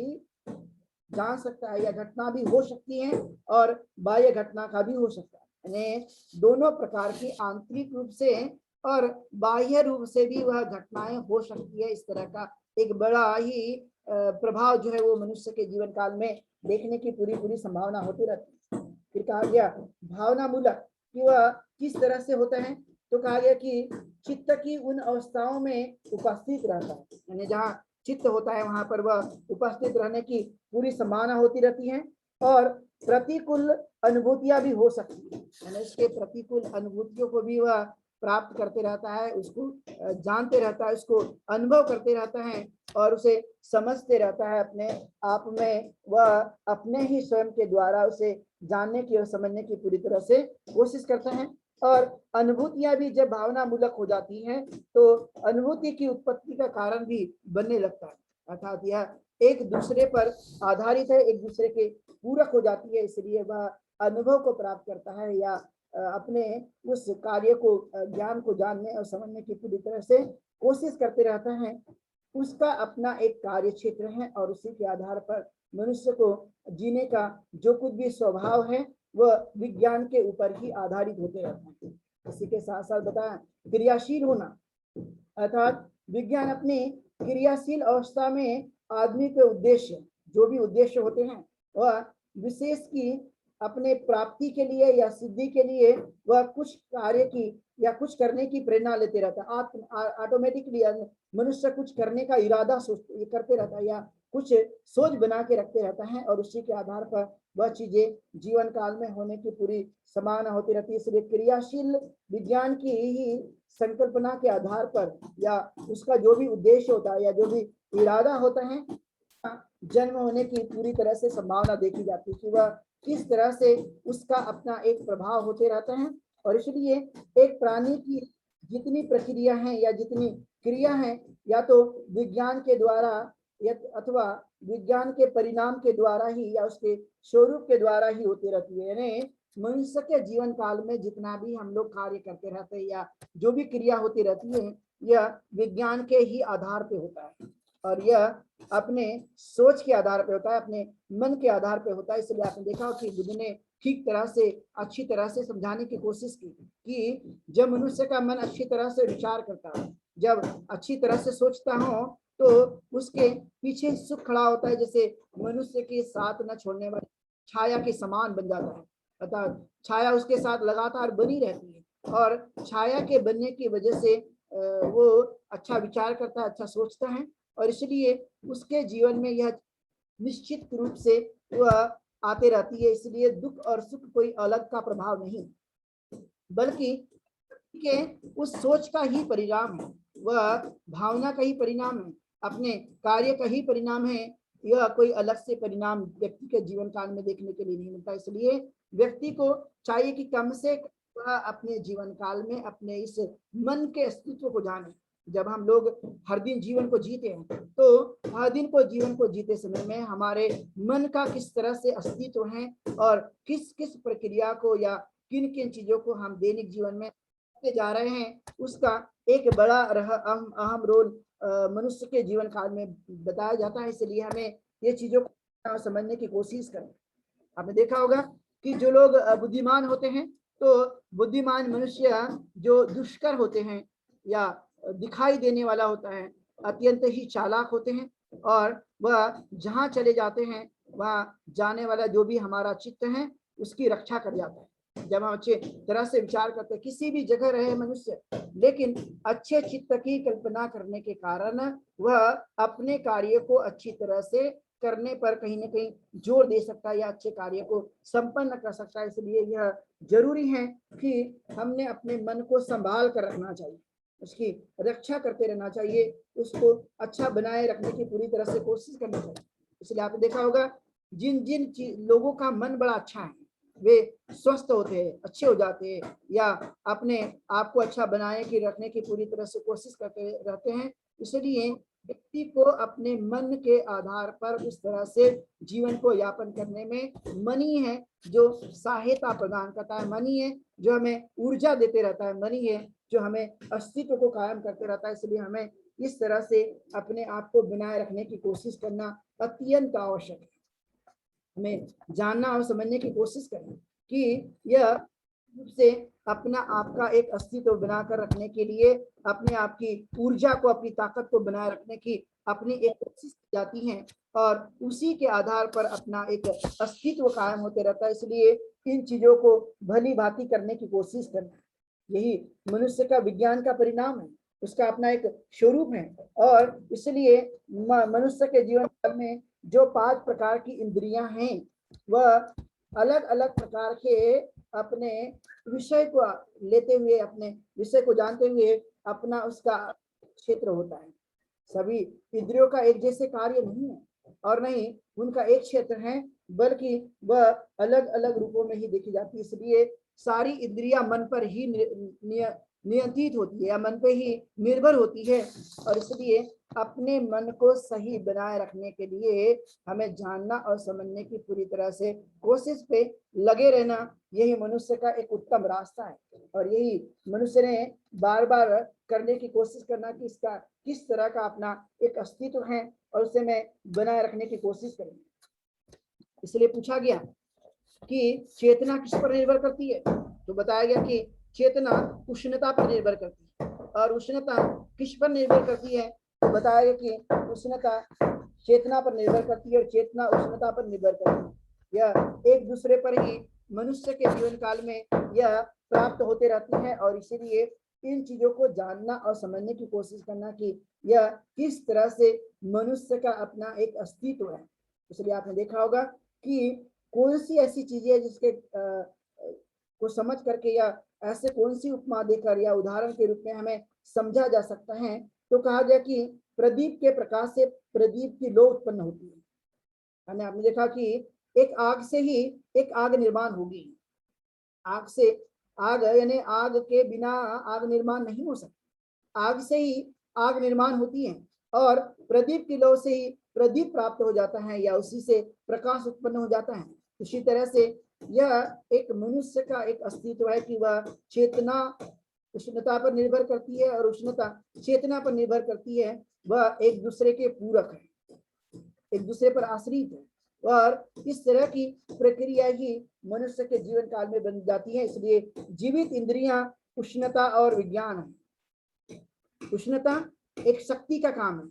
जान सकता है या घटना भी हो सकती है और बाह्य घटना का भी हो सकता है। यानी दोनों प्रकार की आंतरिक रूप से और बाह्य रूप से भी वह घटनाएं हो सकती है। इस तरह का एक बड़ा ही प्रभाव जो है वो मनुष्य के जीवन काल में देखने की पूरी संभावना होती रहती है। फिर कहा गया भावना मूलक कि वह किस तरह से होता है, तो कहा गया कि चित्त की उन अवस्थाओं में उपस्थित रहता है, यानी जहाँ चित्त होता है वहां पर वह उपस्थित रहने की पूरी संभावना होती रहती है। और प्रतिकूल अनुभूतियां भी हो सकती है, यानी इसके प्रतिकूल अनुभूतियों को भी वह प्राप्त करते रहता है, उसको जानते रहता है, उसको अनुभव करते रहता है और उसे समझते रहता है अपने आप में। वह अपने ही स्वयं के द्वारा उसे जानने की और समझने की पूरी तरह से कोशिश करता है। और अनुभूतियां भी जब भावना मूलक हो जाती हैं तो अनुभूति की उत्पत्ति का कारण भी बनने लगता है, अर्थात यह एक दूसरे पर आधारित है, एक दूसरे के पूरक हो जाती है। इसलिए वह अनुभव को प्राप्त करता है या अपने उस कार्य को, ज्ञान को जानने और समझने की पूरी तरह से कोशिश करते रहता है। उसका अपना एक कार्य क्षेत्र है और उसी के आधार पर मनुष्य को जीने का जो कुछ भी स्वभाव है वह विज्ञान के ऊपर ही आधारित होते रहते हैं। इसी के साथ साथ बताया क्रियाशील होना, अर्थात विज्ञान अपनी क्रियाशील अवस्था में आदमी के उद्देश्य, जो भी उद्देश्य होते हैं वह विशेष की अपने प्राप्ति के लिए या सिद्धि के लिए वह कुछ कार्य की या कुछ करने की प्रेरणा लेते रहता है। ऑटोमेटिकली मनुष्य कुछ करने का इरादा करते रहता है या कुछ सोच बना के रखते रहता है और उसी के आधार पर वह चीजें जीवन काल में होने की पूरी संभावना होती रहती है। इसलिए क्रियाशील विज्ञान की ही संकल्पना के आधार पर या उसका जो भी उद्देश्य होता है या जो भी इरादा होता है, जन्म होने की पूरी तरह से संभावना देखी जाती है कि वह किस तरह से उसका अपना एक प्रभाव होते रहता है। और इसलिए एक प्राणी की जितनी प्रक्रिया है या जितनी क्रिया है या तो विज्ञान के द्वारा या अथवा विज्ञान के परिणाम के द्वारा ही या उसके स्वरूप के द्वारा ही होती रहती है। यानी मनुष्य के जीवन काल में जितना भी हम लोग कार्य करते रहते हैं या जो भी क्रिया होती रहती है यह विज्ञान के ही आधार पे होता है और यह अपने सोच के आधार पे होता है, अपने मन के आधार पे होता है। इसलिए आपने देखा कि बुद्ध ने ठीक तरह से अच्छी तरह से समझाने की कोशिश की कि जब मनुष्य का मन अच्छी तरह से विचार करता है, जब अच्छी तरह से सोचता हो तो उसके पीछे सुख खड़ा होता है, जैसे मनुष्य के साथ न छोड़ने वाली छाया के समान बन जाता है, अर्थात छाया उसके साथ लगातार बनी रहती है और छाया के बनने की वजह से वो अच्छा विचार करता है, अच्छा सोचता है और इसलिए उसके जीवन में यह निश्चित रूप से वह आते रहती है। इसलिए दुख और सुख कोई अलग का प्रभाव नहीं, बल्कि के उस सोच का ही परिणाम है, वह भावना का ही परिणाम है, अपने कार्य का ही परिणाम है। यह कोई अलग से परिणाम व्यक्ति के जीवन काल में देखने के लिए नहीं मिलता। इसलिए व्यक्ति को चाहिए कि कम से कम वह अपने जीवन काल में अपने इस मन के अस्तित्व को जाने। जब हम लोग हर दिन जीवन को जीते हैं, तो हर दिन को जीवन को जीते समय में हमारे मन का किस तरह से अस्तित्व है और किस किस प्रक्रिया को या किन किन चीजों को हम दैनिक जीवन में जा रहे हैं, उसका एक बड़ा अहम रोल मनुष्य के जीवन काल में बताया जाता है। इसलिए हमें ये चीजों को समझने की कोशिश करें। आपने देखा होगा कि जो लोग बुद्धिमान होते हैं, तो बुद्धिमान मनुष्य जो दुष्कर होते हैं या दिखाई देने वाला होता है, अत्यंत ही चालाक होते हैं और वह जहां चले जाते हैं वहां जाने वाला जो भी हमारा चित्त है उसकी रक्षा कर जाता है। जब हम अच्छे तरह से विचार करते हैं, किसी भी जगह रहे मनुष्य, लेकिन अच्छे चित्त की कल्पना करने के कारण वह अपने कार्य को अच्छी तरह से करने पर कहीं ना कहीं जोर दे सकता है या अच्छे कार्य को संपन्न कर सकता है। इसलिए यह जरूरी है कि हमने अपने मन को संभाल कर रखना चाहिए, उसकी रक्षा करते रहना चाहिए, उसको अच्छा बनाए रखने की पूरी तरह से कोशिश करनी चाहिए। इसलिए आपने देखा होगा जिन जिन लोगों का मन बड़ा अच्छा है वे स्वस्थ होते हैं, अच्छे हो जाते हैं या अपने आप को अच्छा बनाए कि रखने की पूरी तरह से कोशिश करते रहते हैं। इसलिए व्यक्ति को अपने मन के आधार पर उस तरह से जीवन को यापन करने में मन ही है जो सहायता प्रदान करता है, मन ही है जो हमें ऊर्जा देते रहता है, मन ही है जो हमें अस्तित्व को कायम करते रहता है। इसलिए हमें इस तरह से अपने आप को बनाए रखने की कोशिश करना अत्यंत आवश्यक है। हमें जानना और समझने की कोशिश करें कि यह रूप से अपना आपका एक अस्तित्व बनाकर रखने के लिए अपने आप की ऊर्जा को, अपनी ताकत को बनाए रखने की अपनी एक कोशिश की जाती है और उसी के आधार पर अपना एक अस्तित्व कायम होते रहता है। इसलिए इन चीजों को भली भांति करने की कोशिश करना, यही मनुष्य का विज्ञान का परिणाम है, उसका अपना एक स्वरूप है। और इसलिए मनुष्य के जीवन काल में जो 5 प्रकार की इंद्रियां हैं, वह अलग अलग प्रकार के अपने विषय को लेते हुए, अपने विषय को जानते हुए अपना उसका क्षेत्र होता है। सभी इंद्रियों का एक जैसे कार्य नहीं है और नहीं उनका एक क्षेत्र है, बल्कि वह अलग अलग रूपों में ही देखी जाती है। इसलिए सारी इंद्रियां मन पर ही नियंत्रित होती है या मन पे ही निर्भर होती है। और इसलिए अपने मन को सही बनाए रखने के लिए हमें जानना और समझने की पूरी तरह से कोशिश पे लगे रहना, यही मनुष्य का एक उत्तम रास्ता है। और यही मनुष्य ने बार बार करने की कोशिश करना कि इसका किस तरह का अपना एक अस्तित्व है और उसे मैं बनाए रखने की कोशिश करूँ। इसलिए पूछा गया कि चेतना किस पर निर्भर करती है, तो बताया गया कि चेतना उष्णता पर निर्भर करती है। और उष्णता किस पर निर्भर करती है, तो बताया गया कि उष्णता चेतना पर निर्भर करती है और चेतना उष्णता पर निर्भर करती है। यह एक दूसरे पर ही मनुष्य के जीवन काल में यह प्राप्त होते रहती है। और इसीलिए इन चीजों को जानना और समझने की कोशिश करना कि यह किस तरह से मनुष्य का अपना एक अस्तित्व है। इसलिए आपने देखा होगा कि कौन सी ऐसी चीजें है जिसके को समझ करके या ऐसे कौन सी उपमा देकर या उदाहरण के रूप में हमें समझा जा सकता है। तो कहा गया कि प्रदीप के प्रकाश से प्रदीप की लौ उत्पन्न होती है। आपने देखा कि एक आग से ही एक आग निर्माण होगी, आग से आग यानी आग के बिना आग निर्माण नहीं हो सकता, आग से ही आग निर्माण होती है और प्रदीप की लौ से ही प्रदीप प्राप्त हो जाता है या उसी से प्रकाश उत्पन्न हो जाता है। इसी तरह से यह एक मनुष्य का एक अस्तित्व है कि वह चेतना उष्णता पर निर्भर करती है और उष्णता चेतना पर निर्भर करती है। वह एक दूसरे के पूरक है, एक दूसरे पर आश्रित है और इस तरह की प्रक्रिया ही मनुष्य के जीवन काल में बन जाती है। इसलिए जीवित इंद्रियां उष्णता और विज्ञान है। उष्णता एक शक्ति का काम है,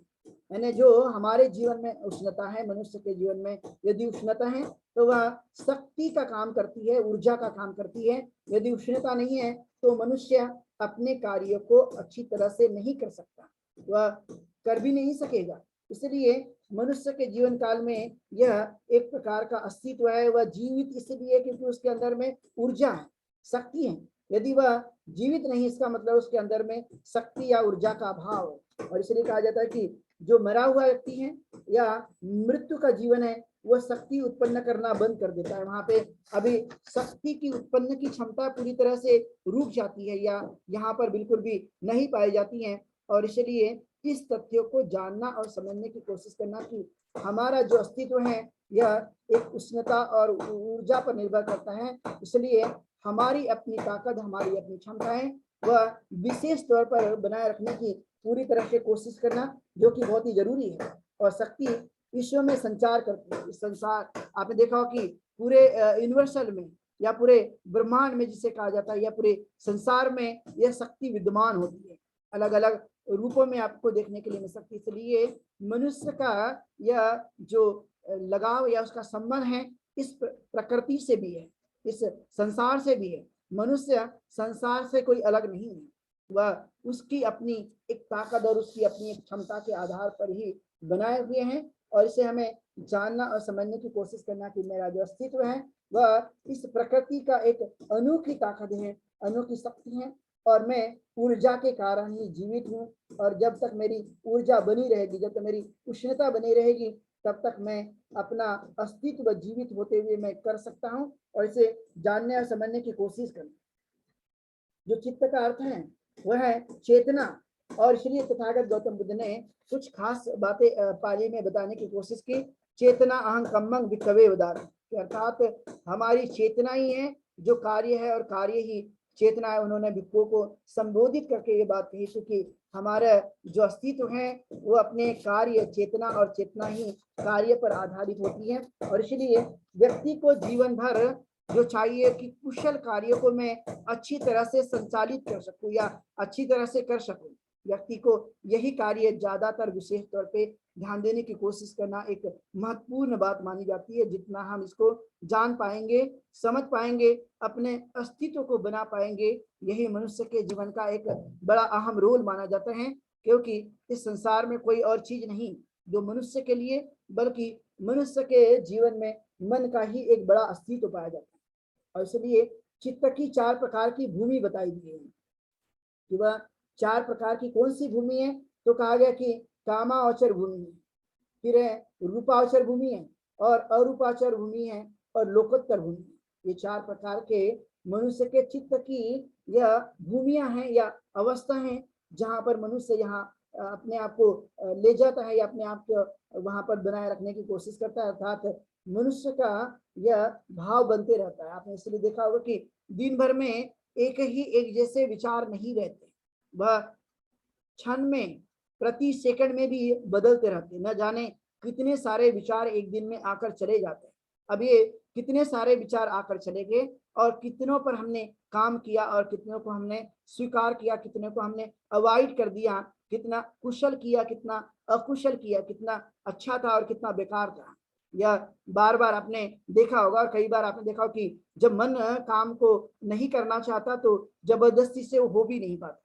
यानी जो हमारे जीवन में उष्णता है, मनुष्य के जीवन में यदि उष्णता है तो वह शक्ति का काम करती है, ऊर्जा का काम करती है। यदि उष्णता नहीं है तो मनुष्य अपने कार्य को अच्छी तरह से नहीं कर सकता, वह कर भी नहीं सकेगा। इसलिए मनुष्य के जीवन काल में यह एक प्रकार का अस्तित्व है। वह जीवित इसलिए क्योंकि उसके अंदर में ऊर्जा है, शक्ति है, यदि वह जीवित नहीं, इसका मतलब उसके अंदर में शक्ति या ऊर्जा का अभाव है। और इसलिए कहा जाता है कि जो मरा हुआ व्यक्ति है या मृत्यु का जीवन है, वह शक्ति उत्पन्न करना बंद कर देता है। वहां पे अभी शक्ति की उत्पन्न की क्षमता पूरी तरह से रुक जाती है या यहाँ पर बिल्कुल भी नहीं पाई जाती है। और इसलिए इस तथ्यों को जानना और समझने की कोशिश करना कि हमारा जो अस्तित्व है यह एक उष्णता और ऊर्जा पर निर्भर करता है। इसलिए हमारी अपनी ताकत, हमारी अपनी क्षमताएं वह विशेष तौर पर बनाए रखने की पूरी तरह से कोशिश करना, जो कि बहुत ही जरूरी है। और शक्ति विश्व में संचार करती है। इस संसार, आपने देखा हो कि पूरे यूनिवर्सल में या पूरे ब्रह्मांड में जिसे कहा जाता है या पूरे संसार में यह शक्ति विद्यमान होती है, अलग अलग रूपों में आपको देखने के लिए मिल सकती है। इसलिए मनुष्य का यह जो लगाव या उसका संबंध है इस प्रकृति से भी है, इस संसार से भी है। मनुष्य संसार से कोई अलग नहीं है, वह उसकी अपनी एक ताकत और उसकी अपनी एक क्षमता के आधार पर ही बनाए हुए हैं। और इसे हमें जानना और समझने की कोशिश करना कि मेरा जो अस्तित्व है वह इस प्रकृति का एक अनोखी ताकत है, अनोखी शक्ति है। और मैं ऊर्जा के कारण ही जीवित हूँ। और जब तक मेरी ऊर्जा बनी रहेगी, जब तक मेरी उष्णता बनी रहेगी, तब तक मैं अपना अस्तित्व जीवित होते हुए मैं कर सकता हूँ। और इसे जानने और समझने की कोशिश करना। जो चित्त का अर्थ है वह है चेतना। और इसलिए तथागत गौतम बुद्ध ने कुछ खास बातें पाली में बताने की कोशिश की। चेतना अहं कम्मं विकवे उदाहरण, अर्थात हमारी चेतना ही है जो कार्य है और कार्य ही चेतना है। उन्होंने भिक्षुओं को संबोधित करके ये बात कही, क्योंकि हमारा जो अस्तित्व है वो अपने कार्य, चेतना और चेतना ही कार्य पर आधारित होती है। और इसलिए व्यक्ति को जीवन भर जो चाहिए कि कुशल कार्यों को मैं अच्छी तरह से संचालित कर सकूं या अच्छी तरह से कर सकूं, व्यक्ति को यही कार्य ज्यादातर विशेष तौर पे ध्यान देने की कोशिश करना एक महत्वपूर्ण बात मानी जाती है। जितना हम इसको जान पाएंगे, समझ पाएंगे, अपने अस्तित्व को बना पाएंगे, यही मनुष्य के जीवन का एक बड़ा अहम रोल माना जाता है। क्योंकि इस संसार में कोई और चीज नहीं जो मनुष्य के लिए, बल्कि मनुष्य के जीवन में मन का ही एक बड़ा अस्तित्व पाया जाता है। और इसलिए चित्त की 4 प्रकार की भूमि बताई गई है कि वह 4 प्रकार की कौन सी भूमि है। तो कहा गया कि कामावचर भूमि है, फिर है रूपावचर भूमि है, और अरूपावचर भूमि है, और लोकोत्तर भूमि है। ये 4 प्रकार के मनुष्य के चित्त की यह भूमियां हैं या अवस्था हैं, जहां पर मनुष्य यहाँ अपने आप को ले जाता है या अपने आप को वहां पर बनाए रखने की कोशिश करता है। अर्थात मनुष्य का यह भाव बनते रहता है। आपने इसलिए देखा होगा कि दिन भर में एक जैसे विचार नहीं रहते, वह क्षण में, प्रति सेकंड में भी बदलते रहते। न जाने कितने सारे विचार एक दिन में आकर चले जाते हैं। अब ये कितने सारे विचार आकर चले गए और कितनों पर हमने काम किया और कितनों को हमने स्वीकार किया, कितनों को हमने अवॉइड कर दिया, कितना कुशल किया, कितना अकुशल किया, कितना अच्छा था और कितना बेकार था। या बार बार आपने देखा होगा और कई बार आपने देखा हो कि जब मन काम को नहीं करना चाहता तो जबरदस्ती से वो हो भी नहीं पाता।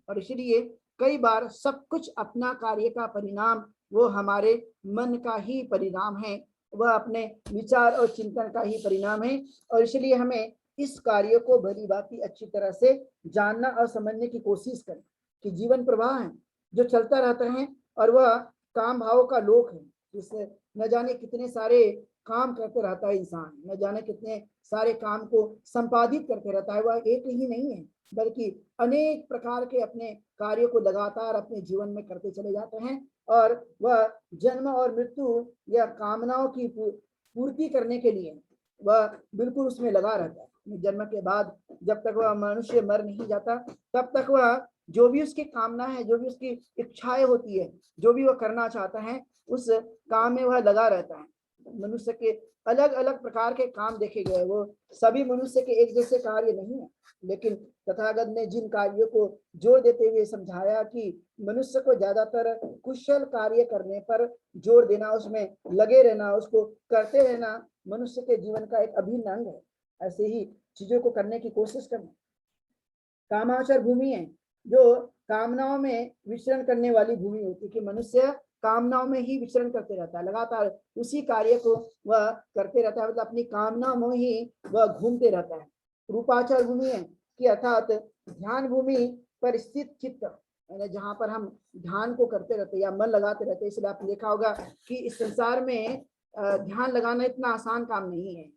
और इसलिए कई बार सब कुछ अपना कार्य का परिणाम वो हमारे मन का ही परिणाम है, वह अपने विचार और चिंतन का ही परिणाम है। और इसलिए हमें इस कार्य को भली भांति अच्छी तरह से जानना और समझने की कोशिश करें कि जीवन प्रवाह है जो चलता रहता है और वह काम भाव का लोक है, जिससे न जाने कितने सारे काम करते रहता है इंसान, न जाने कितने सारे काम को संपादित करते रहता है। वह एक ही नहीं है बल्कि अनेक प्रकार के अपने कार्यों को लगातार अपने जीवन में करते चले जाते हैं। और वह जन्म और मृत्यु या कामनाओं की पूर्ति करने के लिए वह बिल्कुल उसमें लगा रहता है। जन्म के बाद जब तक वह मनुष्य मर नहीं जाता तब तक वह जो भी उसकी कामना है, जो भी उसकी इच्छाएं होती है, जो भी वह करना चाहता है, उस काम में वह लगा रहता है। मनुष्य के अलग अलग प्रकार के काम देखे गए, वो सभी मनुष्य के एक जैसे कार्य नहीं है। लेकिन तथागत ने जिन कार्यों को जोर देते हुए समझाया कि मनुष्य को ज्यादातर कुशल कार्य करने पर जोर देना, उसमें लगे रहना, उसको करते रहना मनुष्य के जीवन का एक अभिन्न अंग है। ऐसे ही चीजों को करने की कोशिश करना। कामाचर भूमि है जो कामनाओं में विचरण करने वाली भूमि होती है कि मनुष्य कामनाओं में ही विचरण करते रहता है, लगातार उसी कार्य को वह करते रहता है, मतलब अपनी कामनाओं में ही वह घूमते रहता है। रूपाचार भूमि है कि अर्थात ध्यान भूमि पर स्थित चित्त, यानी जहां पर हम ध्यान को करते रहते या मन लगाते रहते। इसलिए आपने देखा होगा कि इस संसार में ध्यान लगाना इतना आसान काम नहीं है।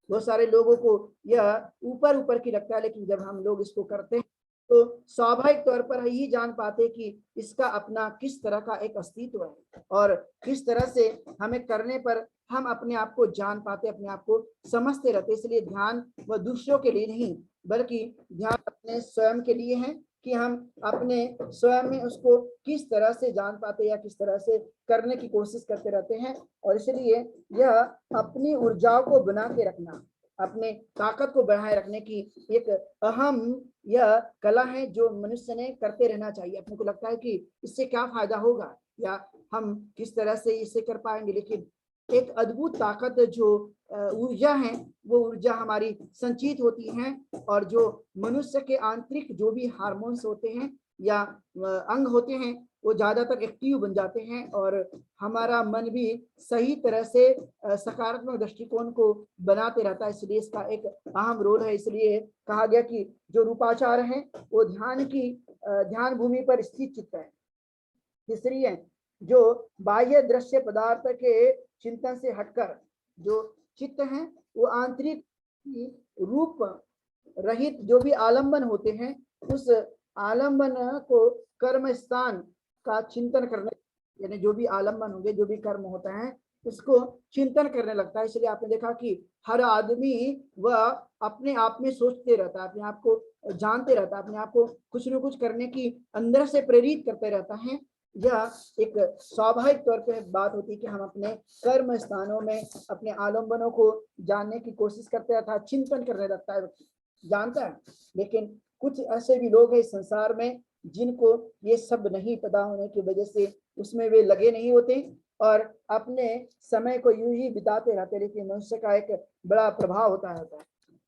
बहुत सारे लोगों को यह ऊपर ऊपर की लगता है, लेकिन जब हम लोग इसको करते हैं तो स्वाभाविक तौर पर ही जान पाते कि इसका अपना किस तरह का एक अस्तित्व है और किस तरह से हमें करने पर हम अपने आप को जान पाते, अपने आप को समझते रहते। इसलिए ध्यान वह दूसरों के लिए नहीं, बल्कि ध्यान अपने स्वयं के लिए है कि हम अपने स्वयं में उसको किस तरह से जान पाते या किस तरह से करने की कोशिश करते रहते हैं। और इसलिए यह अपनी ऊर्जाओं को बना के रखना, अपने ताकत को बढ़ाए रखने की एक अहम यह कला है जो मनुष्य ने करते रहना चाहिए। अपने को लगता है कि इससे क्या फायदा होगा या हम किस तरह से इसे कर पाएंगे, लेकिन एक अद्भुत ताकत जो ऊर्जा है, वो ऊर्जा हमारी संचित होती है और जो मनुष्य के आंतरिक जो भी हार्मोन्स होते हैं या अंग होते हैं वो ज्यादातर एक्टिव बन जाते हैं और हमारा मन भी सही तरह से सकारात्मक दृष्टिकोण को बनाते रहता है। इसलिए इसका एक अहम रोल है। इसलिए कहा गया कि जो रूपाचार है वो ध्यान भूमि पर स्थित चित्त है। तीसरी है जो बाह्य दृश्य पदार्थ के चिंतन से हटकर जो चित्त है वो आंतरिक रूप रहित जो भी आलंबन होते हैं उस आलंबन को कर्म स्थान का चिंतन करने, यानी जो भी आलंबन होंगे, जो भी कर्म होता है उसको चिंतन करने लगता है। इसलिए आपने देखा कि हर आदमी वह अपने आप में सोचते रहता है, अपने आप को जानते रहता है, अपने आप को कुछ न कुछ करने की अंदर से प्रेरित करते रहता है। यह एक स्वाभाविक तौर पे बात होती है कि हम अपने कर्म स्थानों में अपने आलंबनों को जानने की कोशिश करते रहता है, चिंतन करने लगता है, जानता है। लेकिन कुछ ऐसे भी लोग हैं इस संसार में जिनको ये सब नहीं पता होने की वजह से उसमें वे लगे नहीं होते और अपने समय को यूं ही बिताते रहते, लेकिन मनुष्य का एक बड़ा प्रभाव होता है।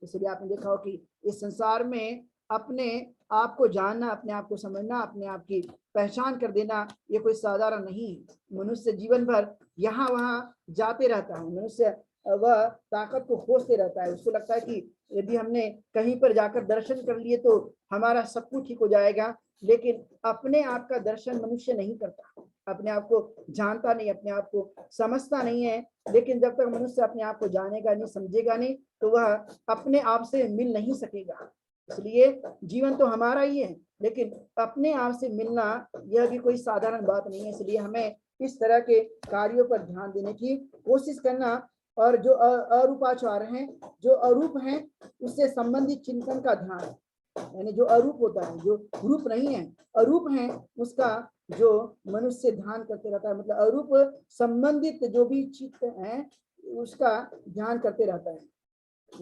इसलिए आपने देखा हो कि इस संसार में अपने आप को जानना, अपने आप को समझना, अपने आप की पहचान कर देना ये कोई साधारण नहीं है। मनुष्य जीवन भर यहाँ वहाँ जाते रहता है, मनुष्य वह ताकत को खोजते रहता है। उसको लगता है कि यदि हमने कहीं पर जाकर दर्शन कर लिए तो हमारा सब कुछ ठीक हो जाएगा, लेकिन अपने आप का दर्शन मनुष्य नहीं करता, अपने आप को जानता नहीं, अपने आप को समझता नहीं है। लेकिन जब तक मनुष्य अपने आप को जानेगा नहीं, समझेगा नहीं, तो वह अपने आप से मिल नहीं सकेगा। इसलिए जीवन तो हमारा ही है, लेकिन अपने आप से मिलना यह भी कोई साधारण बात नहीं है। इसलिए हमें इस तरह के कार्यों पर ध्यान देने की कोशिश करना और जो अरूपाचार हैं, जो अरूप हैं, उससे संबंधित चिंतन का ध्यान, यानी जो अरूप होता है, जो रूप नहीं है, अरूप है, उसका जो मनुष्य ध्यान करते रहता है, मतलब अरूप संबंधित जो भी चित्त है उसका ध्यान करते रहता है।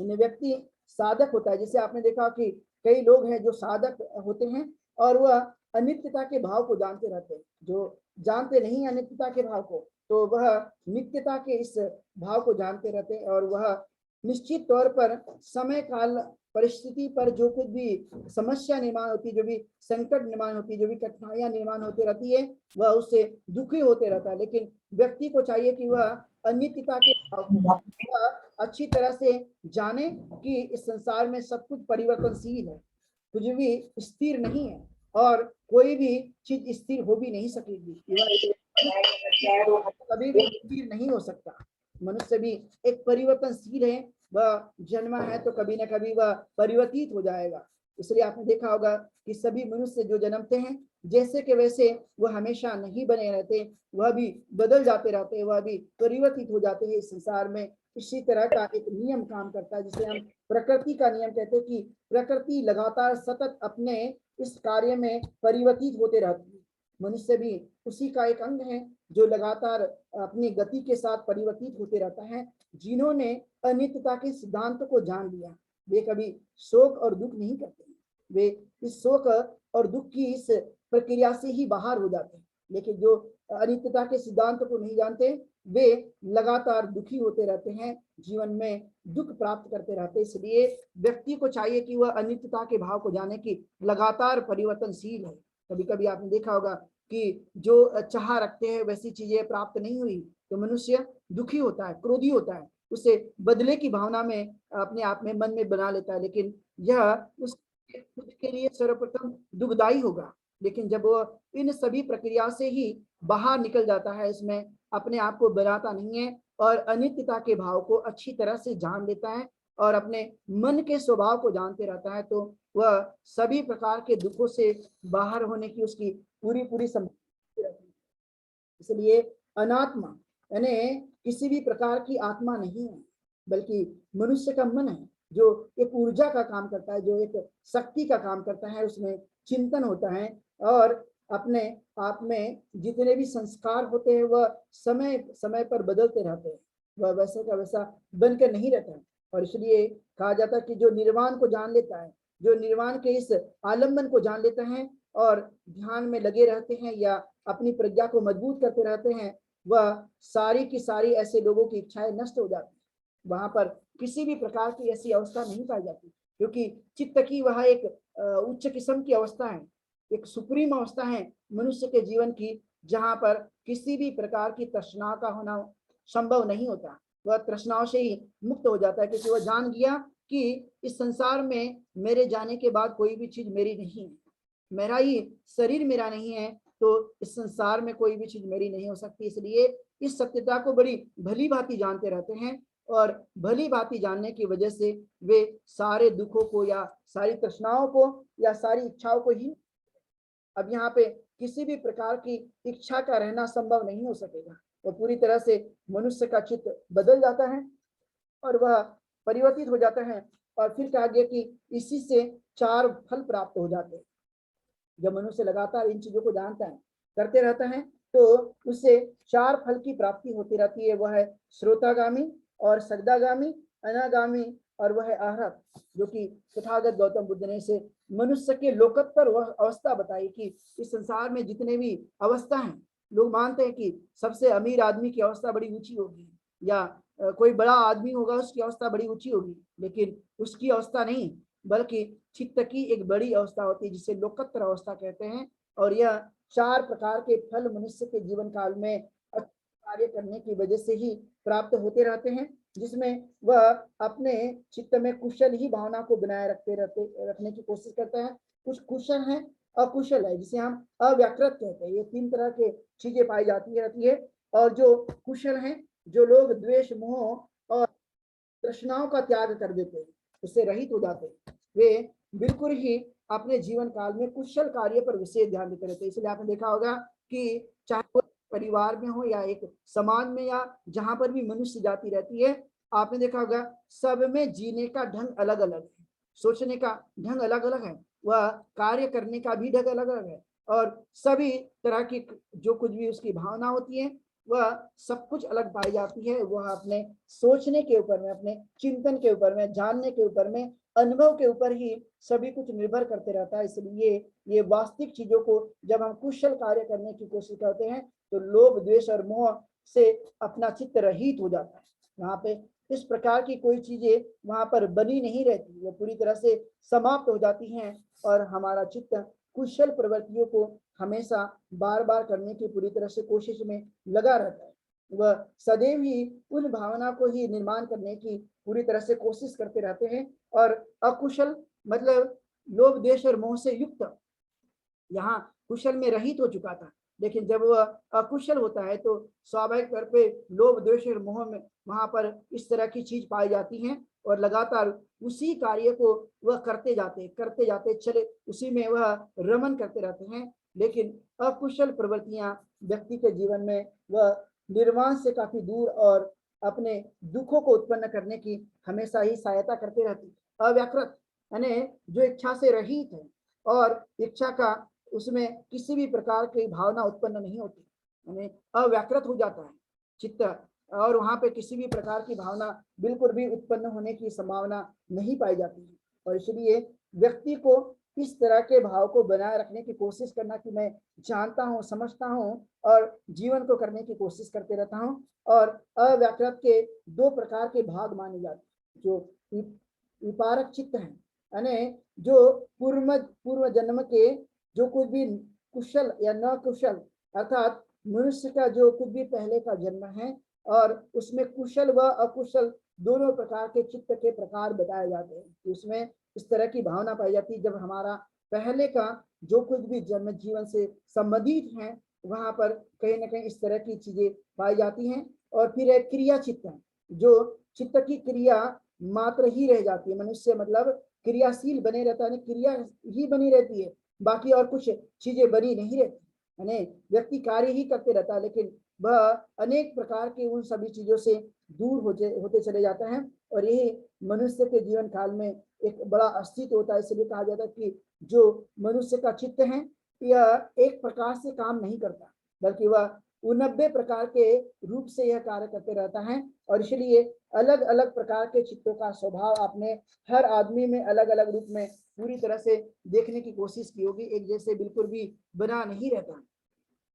व्यक्ति साधक होता है, जैसे आपने देखा कि कई लोग हैं जो साधक होते हैं और वह अनित्यता के भाव को जानते रहते हैं। जो जानते नहीं अनित्यता के भाव को, तो वह नित्यता के इस भाव को जानते रहते हैं और वह निश्चित तौर पर समय काल परिस्थिति पर जो कुछ भी समस्या निर्माण होती है, जो भी संकट निर्माण होती है, जो भी कठिनाइयां निर्माण होती रहती है, वह उससे दुखी होते रहता है। लेकिन व्यक्ति को चाहिए कि वह अनित्यता के भाव को अच्छी तरह से जाने कि इस संसार में सब कुछ परिवर्तनशील है, कुछ भी स्थिर नहीं है और कोई भी चीज स्थिर हो भी नहीं सकेगी, कभी भी स्थिर नहीं हो सकता। मनुष्य भी एक परिवर्तनशील है, वह जन्मा है तो कभी ना कभी वह परिवर्तित हो जाएगा। इसलिए आपने देखा होगा कि सभी मनुष्य जो जन्मते हैं जैसे के वैसे वह हमेशा नहीं बने रहते, वह भी बदल जाते रहते, वह भी परिवर्तित हो जाते हैं इस संसार में। इसी तरह का एक नियम काम करता है जिसे हम प्रकृति का नियम कहते हैं कि प्रकृति लगातार सतत अपने इस कार्य में परिवर्तित होते रहती है। मनुष्य भी उसी का एक अंग है जो लगातार अपनी गति के साथ परिवर्तित होते रहता है। जिन्होंने अनित्यता के सिद्धांत को जान लिया वे कभी शोक और दुख नहीं करते, वे इस शोक और दुख की इस प्रक्रिया से ही बाहर हो जाते हैं। लेकिन जो अनित्यता के सिद्धांत को नहीं जानते वे लगातार दुखी होते रहते हैं, जीवन में दुख प्राप्त करते रहते हैं। इसलिए व्यक्ति को चाहिए कि वह अनित्यता के भाव को जाने की लगातार परिवर्तनशील है। कभी कभी आपने देखा होगा कि जो चाह रखते हैं वैसी चीजें प्राप्त नहीं हुई तो मनुष्य दुखी होता है, क्रोधी होता है, उसे बदले की भावना में अपने आप में मन में बना लेता है। लेकिन यह उस खुद के लिए सर्वप्रथम दुखदाई होगा, लेकिन जब वो इन सभी प्रक्रिया से ही बाहर निकल जाता है, इसमें अपने आप को बनाता नहीं है और अनित्यता के भाव को अच्छी तरह से जान लेता है और अपने मन के स्वभाव को जानते रहता है, तो वह सभी प्रकार के दुखों से बाहर होने की उसकी पूरी पूरी संभावना रहती है। इसलिए अनात्मा यानी किसी भी प्रकार की आत्मा नहीं है, बल्कि मनुष्य का मन है, जो एक ऊर्जा का काम करता है, जो एक शक्ति का काम करता है, उसमें चिंतन होता है और अपने आप में जितने भी संस्कार होते हैं वह समय समय पर बदलते रहते हैं, वह वैसे का वैसा बनकर नहीं रहता है। और इसलिए कहा जाता है कि जो निर्वाण को जान लेता है, जो निर्वाण के इस आलम्बन को जान लेता है और ध्यान में लगे रहते हैं या अपनी प्रज्ञा को मजबूत करते रहते हैं, वह सारी की सारी ऐसे लोगों की इच्छाएं नष्ट हो जाती है। वहां पर किसी भी प्रकार की ऐसी अवस्था नहीं पाई जाती, क्योंकि चित्त की वह एक उच्च किस्म की अवस्था है, एक सुप्रीम अवस्था है मनुष्य के जीवन की, जहां पर किसी भी प्रकार की तृष्णा का होना संभव नहीं होता। वह तृष्णाओं से ही मुक्त हो जाता है, क्योंकि वह जान गया कि इस संसार में मेरे जाने के बाद कोई भी चीज मेरी नहीं है, मेरा ही शरीर मेरा नहीं है, तो इस संसार में कोई भी चीज मेरी नहीं हो सकती। इसलिए इस सत्यता को बड़ी भली भांति जानते रहते हैं और भली भांति जानने की वजह से वे सारे दुखों को या सारी तृष्णाओं को या सारी इच्छाओं को ही, अब यहाँ पे किसी भी प्रकार की इच्छा का रहना संभव नहीं हो सकेगा। वो पूरी तरह से मनुष्य का चित्त बदल जाता है और वह परिवर्तित हो जाता है। और फिर कहा गया कि इसी से 4 फल प्राप्त हो जाते हैं। जब मनुष्य लगातार इन चीजों को जानता है, करते रहता है, तो उससे 4 फल की प्राप्ति होती रहती है। वह है श्रोतागामी और सगदागामी, अनागामी और वह है आहत, जो कि तथागत गौतम बुद्ध ने से मनुष्य के लोकोत्तर वह अवस्था बताई कि इस संसार में जितने भी अवस्था हैं, लोग मानते हैं कि सबसे अमीर आदमी की अवस्था बड़ी ऊंची होगी या कोई बड़ा आदमी होगा उसकी अवस्था बड़ी ऊंची होगी, लेकिन उसकी अवस्था नहीं, बल्कि चित्त की एक बड़ी अवस्था होती है जिसे लोकोत्तर अवस्था कहते हैं। और यह 4 प्रकार के फल मनुष्य के जीवन काल में कार्य करने की वजह से ही प्राप्त होते रहते हैं, जिसमें वह अपने चित्त में कुशल ही भावना को बनाए रखने की कोशिश करता है। कुछ कुशल है, अकुशल है, जिसे हम अव्याकृत कहते हैं। ये 3 तरह के चीजें पाई जाती रहती है। और जो कुशल हैं, जो लोग द्वेष, मोह और तृष्णाओं का त्याग कर देते हैं, उससे रहित हो जाते हैं, वे बिल्कुल ही अपने जीवन काल में कुशल कार्य पर विशेष ध्यान देते रहते हैं। इसलिए आपने देखा होगा कि चाहे वो परिवार में हो या एक समाज में या जहां पर भी मनुष्य जाति रहती है, आपने देखा होगा सब में जीने का ढंग अलग अलग है, सोचने का ढंग अलग अलग है, वह कार्य करने का भी ढंग अलग अलग है, और सभी तरह की जो कुछ भी उसकी भावना होती है वह सब कुछ अलग पाई जाती है। वह अपने सोचने के ऊपर में, अपने चिंतन के ऊपर में, जानने के ऊपर में, अनुभव के ऊपर ही सभी कुछ निर्भर करते रहता है। इसलिए ये वास्तविक चीजों को जब हम कुशल कार्य करने की कोशिश करते हैं, तो लोभ, द्वेष और मोह से अपना चित्त रहित हो जाता है। वहां पे इस प्रकार की कोई चीजें वहां पर बनी नहीं रहती, वो पूरी तरह से समाप्त हो जाती हैं और हमारा चित्त कुशल प्रवृत्तियों को हमेशा बार बार करने की पूरी तरह से कोशिश में लगा रहता है। वह सदैव ही उन भावना को ही निर्माण करने की पूरी तरह से कोशिश करते रहते हैं। और अकुशल मतलब लोभ, द्वेष और मोह से युक्त यहाँ कुशल में रहित हो चुका था, लेकिन जब वह अकुशल होता है तो स्वाभाविक तौर पे लोभ, द्वेष और मोह में वहां पर इस तरह की चीज पाई जाती हैं और लगातार उसी कार्य को वह करते जाते चले, उसी में वह रमन करते रहते हैं। लेकिन अकुशल प्रवृत्तियां व्यक्ति के जीवन में वह निर्वाण से काफी दूर और अपने दुखों को उत्पन्न करने की हमेशा ही सहायता करते रहती। अव्याकृत यानी जो इच्छा से रहित है और इच्छा का उसमें किसी भी प्रकार की भावना उत्पन्न नहीं होती, यानी अव्याकृत हो जाता है चित्त, और वहां पे किसी भी प्रकार की भावना बिल्कुल भी उत्पन्न होने की संभावना नहीं पाई जाती है। और इसलिए व्यक्ति को इस तरह के भाव को बनाए रखने की कोशिश करना कि मैं जानता हूँ, समझता हूँ और जीवन को करने की कोशिश करते रहता हूँ। और अव्याकृत के 2 प्रकार के भाग माने जाते हैं, जो विपारक चित्त है, यानी जो पूर्व जन्म के जो कुछ भी कुशल या न कुशल, अर्थात मनुष्य का जो कुछ भी पहले का जन्म है और उसमें कुशल व अकुशल दोनों प्रकार के चित्त के प्रकार बताए जाते हैं। उसमें इस तरह की भावना पाई जाती है जब हमारा पहले का जो कुछ भी जन्म जीवन से संबंधित है वहां पर कहीं ना कहीं इस तरह की चीजें पाई जाती हैं। और फिर एक क्रिया चित्त है, जो चित्त की क्रिया मात्र ही रह जाती है। मनुष्य मतलब क्रियाशील बने रहता है, क्रिया ही बनी रहती है, बाकी और कुछ चीजें बनी नहीं रहती। यानी व्यक्ति कार्य ही करते रहता है, लेकिन वह अनेक प्रकार के उन सभी चीजों से दूर होते चले जाता है। और यही मनुष्य के जीवन काल में एक बड़ा अस्तित्व होता है। इसलिए कहा जाता है कि जो मनुष्य का चित्त है यह एक प्रकार से काम नहीं करता, बल्कि वह 90 प्रकार के रूप से यह कार्य करते रहता है। और इसलिए अलग अलग प्रकार के चित्तों का स्वभाव आपने हर आदमी में अलग अलग रूप में पूरी तरह से देखने की कोशिश की होगी। एक जैसे बिल्कुल भी बना नहीं रहता,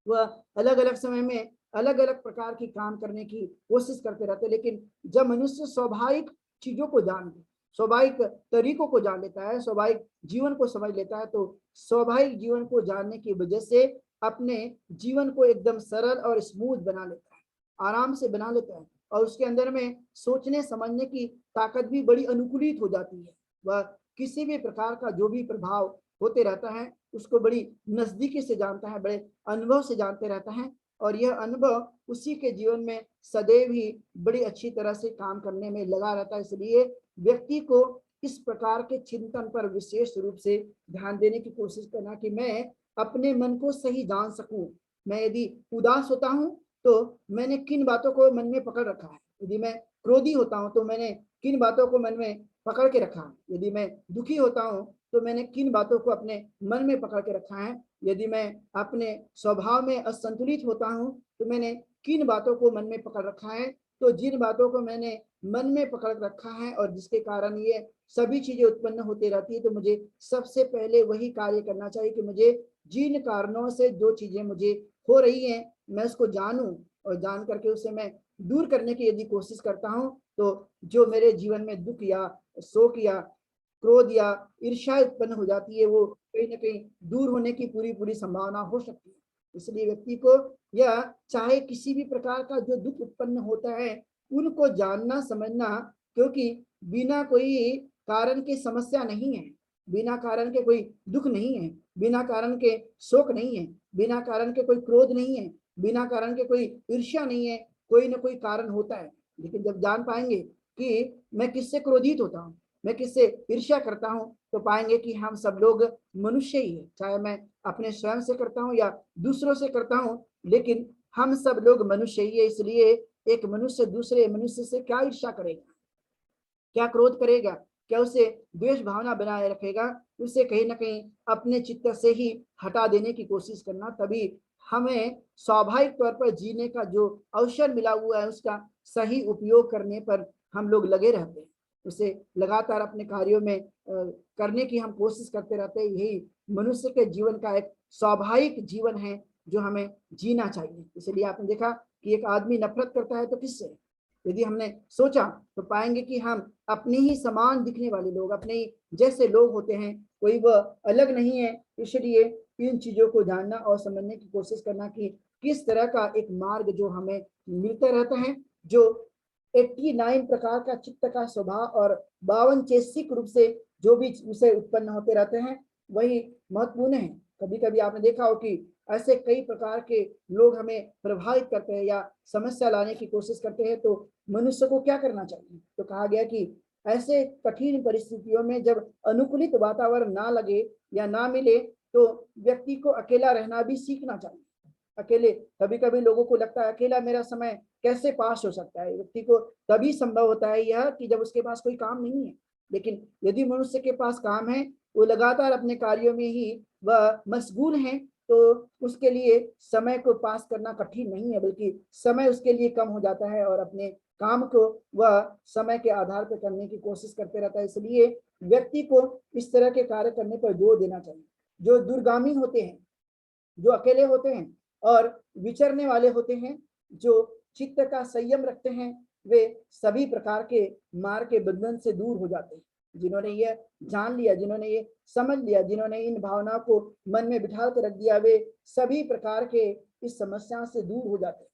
वह अलग अलग समय में अलग अलग प्रकार की काम करने की कोशिश करते रहते। लेकिन जब मनुष्य स्वाभाविक चीजों को जान ले, स्वाभाविक तरीकों को जान लेता है, स्वाभाविक जीवन को समझ लेता है, तो स्वाभाविक जीवन को जानने की वजह से अपने जीवन को एकदम सरल और स्मूथ बना लेता है, आराम से बना लेता है। और उसके अंदर में सोचने समझने की ताकत भी बड़ी अनुकूलित हो जाती है। वह किसी भी प्रकार का जो भी प्रभाव होते रहता है उसको बड़ी नजदीकी से जानता है, बड़े अनुभव से जानते रहता है। और यह अनुभव उसी के जीवन में सदैव ही बड़ी अच्छी तरह से काम करने में लगा रहता है। इसलिए व्यक्ति को इस प्रकार के चिंतन पर विशेष रूप से ध्यान देने की कोशिश करना कि मैं अपने मन को सही जान सकूं। मैं यदि उदास होता हूं तो मैंने किन बातों को मन में पकड़ रखा है, यदि मैं क्रोधी होता हूं तो मैंने किन बातों को मन में पकड़ के रखा है, यदि मैं दुखी होता हूं तो मैंने किन बातों को अपने मन में पकड़ के रखा है, यदि मैं अपने स्वभाव में असंतुलित होता हूं तो मैंने किन बातों को मन में पकड़ रखा है। तो जिन बातों को मैंने मन में पकड़ रखा है और जिसके कारण ये सभी चीजें उत्पन्न होती रहती है, तो मुझे सबसे पहले वही कार्य करना चाहिए कि मुझे जिन कारणों से जो चीजें मुझे हो रही हैं मैं उसको जानूं, और जान करके उसे मैं दूर करने की यदि कोशिश करता हूं तो जो मेरे जीवन में दुख या शोक या क्रोध या ईर्ष्या उत्पन्न हो जाती है वो कहीं ना कहीं दूर होने की पूरी पूरी संभावना हो सकती है। इसलिए व्यक्ति को या चाहे किसी भी प्रकार का जो दुख उत्पन्न होता है उनको जानना समझना, क्योंकि बिना कोई कारण के समस्या नहीं है, बिना कारण के कोई दुख नहीं है, बिना कारण के शोक नहीं है, बिना कारण के कोई क्रोध नहीं है, बिना कारण के कोई ईर्ष्या नहीं है। कोई ना कोई कारण होता है। लेकिन जब जान पाएंगे कि मैं किससे क्रोधित होता हूँ, मैं किससे ईर्ष्या करता हूं, तो पाएंगे कि हम सब लोग मनुष्य ही है, चाहे मैं अपने स्वयं से करता हूं या दूसरों से करता हूं, लेकिन हम सब लोग मनुष्य ही है। इसलिए एक मनुष्य दूसरे मनुष्य से क्या ईर्ष्या करेगा, क्या क्रोध करेगा, क्या उसे द्वेष भावना बनाए रखेगा, उसे कहीं ना कहीं अपने चित्त से ही हटा देने की कोशिश करना। तभी हमें स्वाभाविक तौर पर जीने का जो अवसर मिला हुआ है उसका सही उपयोग करने पर हम लोग लगे रहते हैं, उसे लगातार अपने कार्यों में करने की हम कोशिश करते रहते हैं। यही मनुष्य के जीवन का एक स्वाभाविक जीवन है जो हमें जीना चाहिए। इसलिए आपने देखा कि एक आदमी नफरत करता है तो किससे, यदि हमने सोचा तो पाएंगे कि हम अपने ही समान दिखने वाले लोग, अपने ही जैसे लोग होते हैं, कोई वह अलग नहीं है। इसलिए इन चीजों को जानना और समझने की कोशिश करना कि किस तरह का एक मार्ग जो हमें मिलता रहता है, जो 89 प्रकार का चित्त का स्वभाव और 52 चैतसिक रूप से जो भी विषय उत्पन्न होते रहते हैं वही महत्वपूर्ण है। कभी कभी आपने देखा हो कि ऐसे कई प्रकार के लोग हमें प्रभावित करते हैं या समस्या लाने की कोशिश करते हैं, तो मनुष्य को क्या करना चाहिए। तो कहा गया कि ऐसे कठिन परिस्थितियों में जब अनुकूलित वातावरण ना लगे या ना मिले तो व्यक्ति को अकेला रहना भी सीखना चाहिए। अकेले कभी कभी लोगों को लगता है अकेला मेरा समय कैसे पास हो सकता है। व्यक्ति को तभी संभव होता है यह कि जब उसके पास कोई काम नहीं है। लेकिन यदि मनुष्य के पास काम है, वो लगातार अपने कार्यों में ही वह मशगूल है, तो उसके लिए समय को पास करना कठिन नहीं है, बल्कि समय उसके लिए कम हो जाता है और अपने काम को वह समय के आधार पर करने की कोशिश करते रहता है। इसलिए व्यक्ति को इस तरह के कार्य करने पर जोर देना चाहिए। जो दूरगामी होते हैं, जो अकेले होते हैं और विचरने वाले होते हैं, जो चित्त का संयम रखते हैं, वे सभी प्रकार के मार के बंधन से दूर हो जाते हैं। जिन्होंने ये जान लिया, जिन्होंने ये समझ लिया, जिन्होंने इन भावनाओं को मन में बिठा कर रख दिया, वे सभी प्रकार के इस समस्या से दूर हो जाते हैं।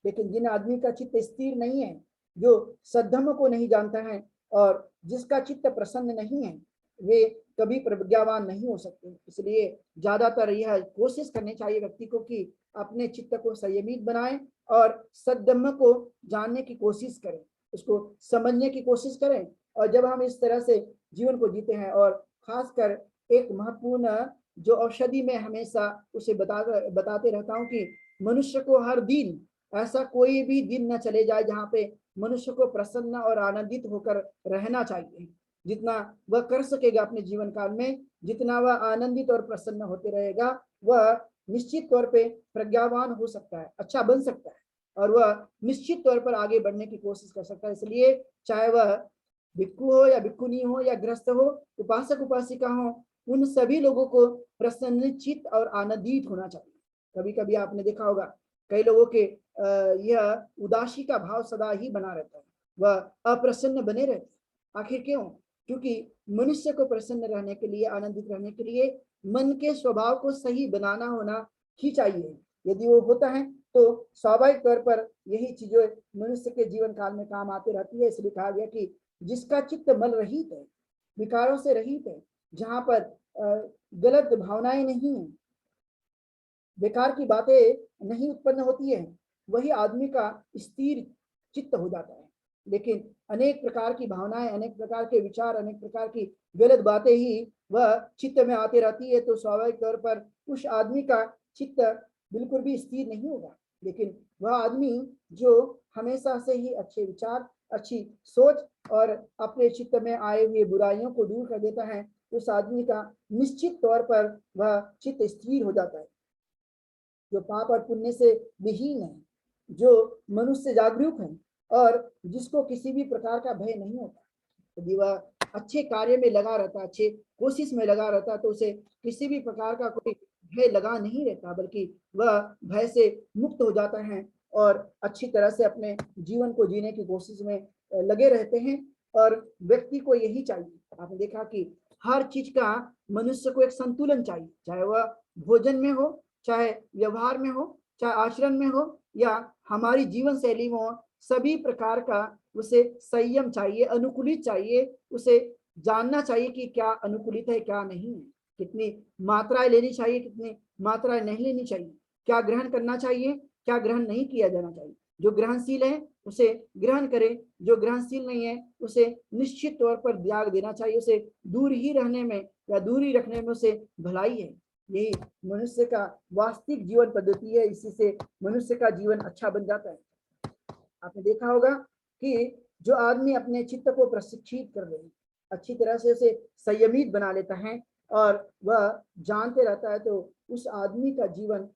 लेकिन जिन आदमी का चित्त स्थिर नहीं है, जो सद्धर्म को नहीं जानता है और जिसका चित्त प्रसन्न नहीं है, वे कभी प्रज्ञावान नहीं हो सकते। इसलिए ज्यादातर यह कोशिश करनी चाहिए व्यक्ति को कि अपने चित्त को संयमित बनाएं और सद्धम्म को जानने की कोशिश करें, उसको समझने की कोशिश करें। और जब हम इस तरह से जीवन को जीते हैं, और खासकर एक महत्वपूर्ण जो औषधि में हमेशा उसे बताते रहता हूँ कि मनुष्य को हर दिन ऐसा कोई भी दिन न चले जाए जहाँ पे मनुष्य को प्रसन्न और आनंदित होकर रहना चाहिए। जितना वह कर सकेगा अपने जीवन काल में, जितना वह आनंदित और प्रसन्न होते रहेगा, वह निश्चित तौर पे प्रज्ञावान हो सकता है, अच्छा बन सकता है, और वह निश्चित तौर पर आगे बढ़ने की कोशिश कर सकता है। इसलिए चाहे वह भिक्खु हो या भिक्खुनी हो या गृहस्थ हो, उपासक उपासिका हो, उन सभी लोगों को प्रसन्नचित्त और आनंदित होना चाहिए। कभी कभी आपने देखा होगा कई लोगों के यह उदासी का भाव सदा ही बना रहता है, वह अप्रसन्न बने रहते हैं। आखिर क्यों? क्योंकि मनुष्य को प्रसन्न रहने के लिए, आनंदित रहने के लिए मन के स्वभाव को सही बनाना होना ही चाहिए। यदि वो होता है तो स्वाभाविक तौर पर यही चीजें मनुष्य के जीवन काल में काम आती रहती है। इसलिए कहा गया कि जिसका चित्त मल रहित है, विकारों से रहित है, जहां पर गलत भावनाएं नहीं है, बेकार की बातें नहीं उत्पन्न होती है, वही आदमी का स्थिर चित्त हो जाता है। लेकिन अनेक प्रकार की भावनाएं, अनेक प्रकार के विचार, अनेक प्रकार की गलत बातें ही वह चित्त में आती रहती है, तो स्वाभाविक तौर पर उस आदमी का चित्त बिल्कुल भी स्थिर नहीं होगा। लेकिन वह आदमी जो हमेशा से ही अच्छे विचार, अच्छी सोच और अपने चित्त में आए हुए बुराइयों को दूर कर देता है, उस आदमी का निश्चित तौर पर वह चित्त स्थिर हो जाता है। जो पाप और पुण्य से विहीन है, जो मनुष्य जागरूक है और जिसको किसी भी प्रकार का भय नहीं होता, यदि वह अच्छे कार्य में लगा रहता, अच्छे कोशिश में लगा रहता, तो उसे किसी भी प्रकार का कोई भय लगा नहीं रहता, बल्कि वह भय से मुक्त हो जाता है और अच्छी तरह से अपने जीवन को जीने की कोशिश में लगे रहते हैं। और व्यक्ति को यही चाहिए। आपने देखा कि हर चीज का मनुष्य को एक संतुलन चाहिए, चाहे वह भोजन में हो, चाहे व्यवहार में हो, चाहे आचरण में हो, या हमारी जीवन शैली में हो, सभी प्रकार का उसे संयम चाहिए, अनुकूलित चाहिए। उसे जानना चाहिए कि क्या अनुकूलित है, क्या नहीं है, कितनी मात्राएं लेनी चाहिए, कितनी मात्राएं नहीं लेनी चाहिए, क्या ग्रहण करना चाहिए, क्या ग्रहण नहीं किया जाना चाहिए। जो ग्रहणशील है उसे ग्रहण करें, जो ग्रहणशील नहीं है उसे निश्चित तौर पर त्याग देना चाहिए। उसे दूर ही रहने में या दूरी रखने में उसे भलाई है। यही मनुष्य का वास्तविक जीवन पद्धति है, इसी से मनुष्य का जीवन अच्छा बन जाता है। आपने देखा होगा कि जो आदमी अपने चित्त को प्रशिक्षित कर रहे हैं, अच्छी तरह से उसे संयमित बना लेता है और वह जानते रहता है, तो उस आदमी का जीवन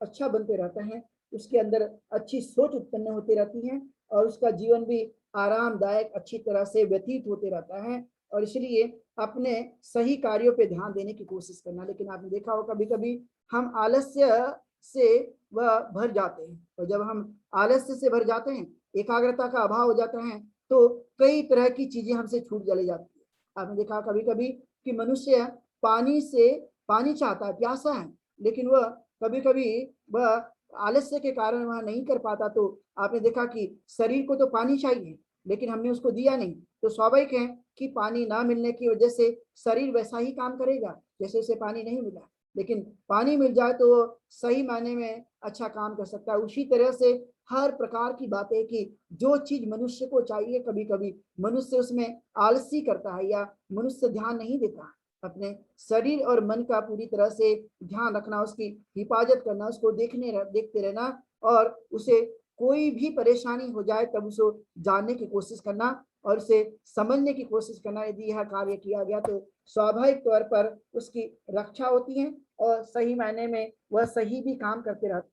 अच्छा बनते रहता है, उसके अंदर अच्छी सोच उत्पन्न होती रहती है और उसका जीवन भी आरामदायक अच्छी तरह से व्यतीत होते रहता है। और इसलिए अपने सही कार्यों पे ध्यान देने की कोशिश करना। लेकिन आपने देखा हो कभी कभी हम आलस्य से वह भर जाते हैं, और जब हम आलस्य से भर जाते हैं, एकाग्रता का अभाव हो जाता है, तो कई तरह की चीजें हमसे छूट चली जाती है। आपने देखा कभी कभी कि मनुष्य पानी चाहता है, प्यासा है, लेकिन वह कभी कभी वह आलस्य के कारण वह नहीं कर पाता। तो आपने देखा कि शरीर को तो पानी चाहिए, लेकिन हमने उसको दिया नहीं, तो स्वाभाविक है कि पानी ना मिलने की वजह से शरीर वैसा ही काम करेगा जैसे उसे पानी नहीं मिला। लेकिन पानी मिल जाए तो सही मायने में अच्छा काम कर सकता है। उसी तरह से हर प्रकार की बातें कि जो चीज मनुष्य को चाहिए, कभी कभी मनुष्य उसमें आलसी करता है या मनुष्य ध्यान नहीं देता। अपने शरीर और मन का पूरी तरह से ध्यान रखना, उसकी हिफाजत करना, उसको देखते रहना, और उसे कोई भी परेशानी हो जाए तब उसको जानने की कोशिश करना और उसे समझने की कोशिश करना। यदि यह कार्य किया गया तो स्वाभाविक तौर पर उसकी रक्षा होती है और सही मायने में वह सही भी काम करते रहते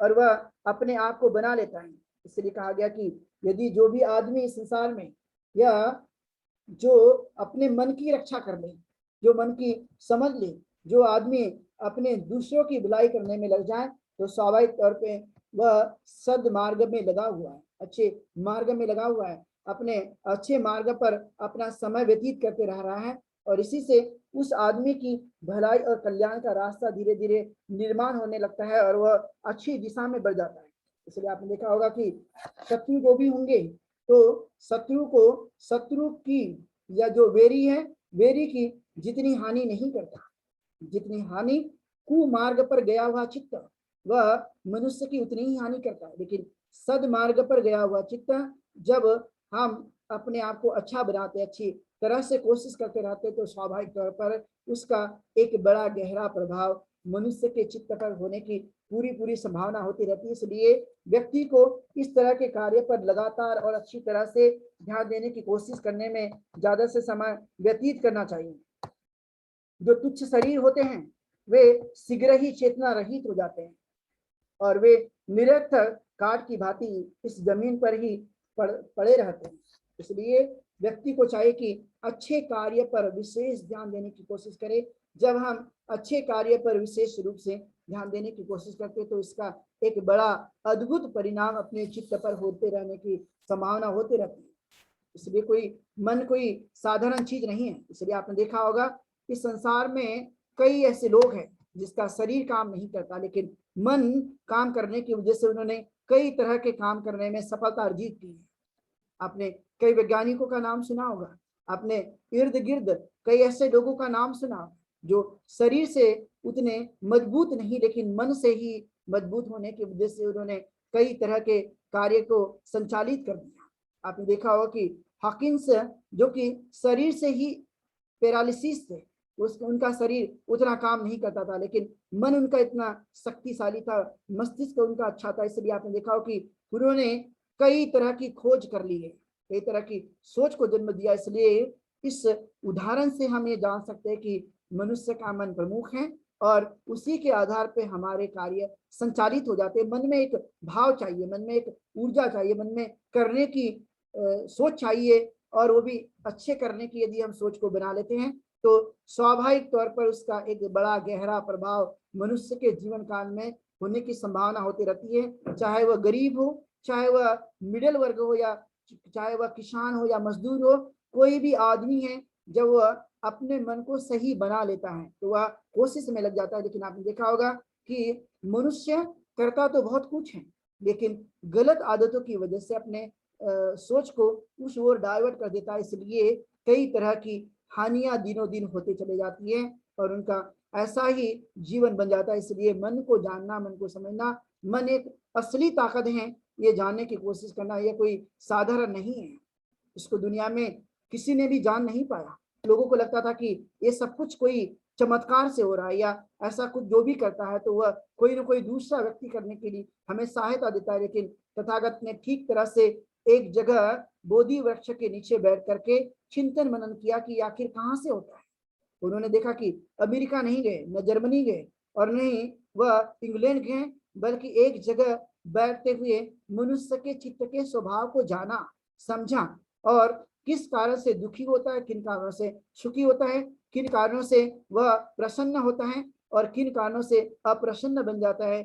और वह अपने आप को बना लेता है। इसलिए कहा गया कि यदि जो भी आदमी इस संसार में या जो अपने मन की रक्षा कर ले, जो मन की समझ ले, जो आदमी अपने दूसरों की भलाई करने में लग जाए, तो स्वाभाविक तौर पे वह सद्मार्ग में लगा हुआ है, अच्छे मार्ग में लगा हुआ है, अपने अच्छे मार्ग पर अपना समय व्यतीत करते रह रहा है। और इसी से उस आदमी की भलाई और कल्याण का रास्ता धीरे धीरे निर्माण होने लगता है और वह अच्छी दिशा में बढ़ जाता है। इसलिए आपने देखा होगा कि शत्रु जो भी होंगे, तो शत्रु की या जो वेरी है वेरी की जितनी हानि नहीं करता, जितनी हानि कुमार्ग पर गया हुआ चित्त वह मनुष्य की उतनी ही हानि करता है। लेकिन सदमार्ग पर गया हुआ चित्त, जब हम अपने आप को अच्छा बनाते, अच्छी तरह से कोशिश करते रहते, तो स्वाभाविक तौर पर उसका एक बड़ा गहरा प्रभाव मनुष्य के चित्त पर होने की पूरी पूरी संभावना होती रहती है। इसलिए व्यक्ति को इस तरह के कार्य पर लगातार और अच्छी तरह से ध्यान देने की कोशिश करने में ज्यादा से समय व्यतीत करना चाहिए। जो तुच्छ शरीर होते हैं वे शीघ्र ही चेतना रहित हो जाते हैं और वे निरर्थक काट की भांति इस जमीन पर ही पड़े रहते हैं। इसलिए व्यक्ति को चाहिए कि अच्छे कार्य पर विशेष ध्यान देने की कोशिश करे। जब हम अच्छे कार्य पर विशेष रूप से ध्यान देने की कोशिश करते हैं तो इसका एक बड़ा अद्भुत परिणाम अपने चित्त पर होते रहने की संभावना होती रहती है। इसलिए मन कोई साधारण चीज नहीं है। इसलिए आपने देखा होगा इस संसार में कई ऐसे लोग हैं जिसका शरीर काम नहीं करता, लेकिन मन काम करने की वजह से उन्होंने कई तरह के काम करने में सफलता अर्जित की है। आपने कई वैज्ञानिकों का नाम सुना होगा, आपने इर्द गिर्द कई ऐसे लोगों का नाम सुना जो शरीर से उतने मजबूत नहीं, लेकिन मन से ही मजबूत होने की वजह से उन्होंने कई तरह के कार्य को संचालित कर दिया। आपने देखा होगा कि हॉकिंस जो कि शरीर से ही पैरालिसिस थे, उनका शरीर उतना काम नहीं करता था, लेकिन मन उनका इतना शक्तिशाली था, मस्तिष्क उनका अच्छा था। इसलिए आपने देखा हो कि उन्होंने कई तरह की खोज कर ली है, कई तरह की सोच को जन्म दिया। इसलिए इस उदाहरण से हम ये जान सकते हैं कि मनुष्य का मन प्रमुख है और उसी के आधार पे हमारे कार्य संचालित हो जाते हैं। मन में एक भाव चाहिए, मन में एक ऊर्जा चाहिए, मन में करने की सोच चाहिए, और वो भी अच्छे करने की यदि हम सोच को बना लेते हैं तो स्वाभाविक तौर पर उसका एक बड़ा गहरा प्रभाव मनुष्य के जीवन काल में होने की संभावना होती रहती है। चाहे वह गरीब हो, चाहे वह मिडिल वर्ग हो, या चाहे वह किसान हो या मजदूर हो, कोई भी आदमी है जब वह अपने मन को सही बना लेता है तो वह कोशिश में लग जाता है। लेकिन आपने देखा होगा कि मनुष्य करता तो बहुत कुछ है, लेकिन गलत आदतों की वजह से अपने सोच को उस ओर डाइवर्ट कर देता है। इसलिए कई तरह की हानियां दिनों दिन होते चले जाती है और उनका ऐसा ही जीवन बन जाता है। इसलिए मन को जानना, मन को समझना, मन एक असली ताकत है, ये जानने की कोशिश करना ये कोई साधारण नहीं है। इसको दुनिया में किसी ने भी जान नहीं पाया। लोगों को लगता था कि ये सब कुछ कोई चमत्कार से हो रहा है, या ऐसा कुछ जो भी करता है तो वह कोई ना कोई दूसरा व्यक्ति करने के लिए हमें सहायता देता है। लेकिन तथागत ने ठीक तरह से एक जगह बोधि वृक्ष के नीचे बैठ करके चिंतन मनन किया कि आखिर कहाँ से होता है। उन्होंने देखा कि अमेरिका नहीं गए, न जर्मनी गए और नहीं वह इंग्लैंड गए, बल्कि एक जगह बैठते हुए मनुष्य के चित्त के स्वभाव को जाना, समझा, और किस कारण से दुखी होता है, किन कारणों से सुखी होता है, किन कारणों से वह प्रसन्न होता है और किन कारणों से अप्रसन्न बन जाता है,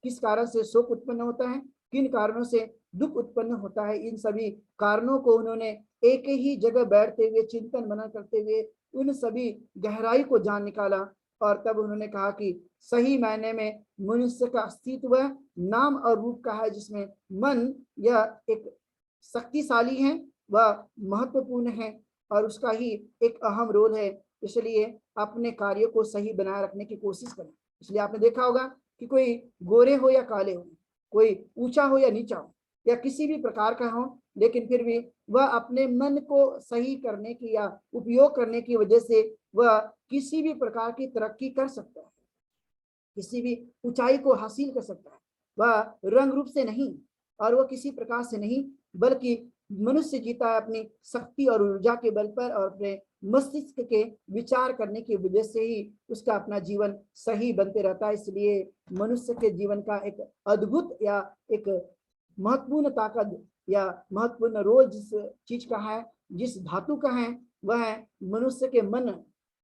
किस कारण से शोक उत्पन्न होता है, किन कारणों से दुख उत्पन्न होता है। इन सभी कारणों को उन्होंने एक ही जगह बैठते हुए चिंतन मनन करते हुए उन सभी गहराई को जान निकाला और तब उन्होंने कहा कि सही मायने में मनुष्य का अस्तित्व नाम और रूप का है, जिसमें मन यह एक शक्तिशाली है, वह महत्वपूर्ण है और उसका ही एक अहम रोल है। इसलिए अपने कार्यों को सही बनाए रखने की कोशिश करें। इसलिए आपने देखा होगा कि कोई गोरे हो या काले हो, कोई ऊंचा हो या नीचा हो या किसी भी प्रकार का हो, लेकिन फिर भी वह अपने मन को सही करने की या उपयोग करने की वजह से वह किसी भी प्रकार की तरक्की कर सकता है, किसी भी ऊंचाई को हासिल कर सकता है। वह रंग रूप से नहीं और वह किसी प्रकार से नहीं, बल्कि मनुष्य जीता है अपनी शक्ति और ऊर्जा के बल पर और अपने मस्तिष्क के विचार करने की वजह से ही उसका अपना जीवन सही बनते रहता है। इसलिए मनुष्य के जीवन का एक अद्भुत या एक महत्वपूर्ण ताकत या महत्वपूर्ण रोल जिस चीज का है, जिस धातु का है, वह है मनुष्य के मन।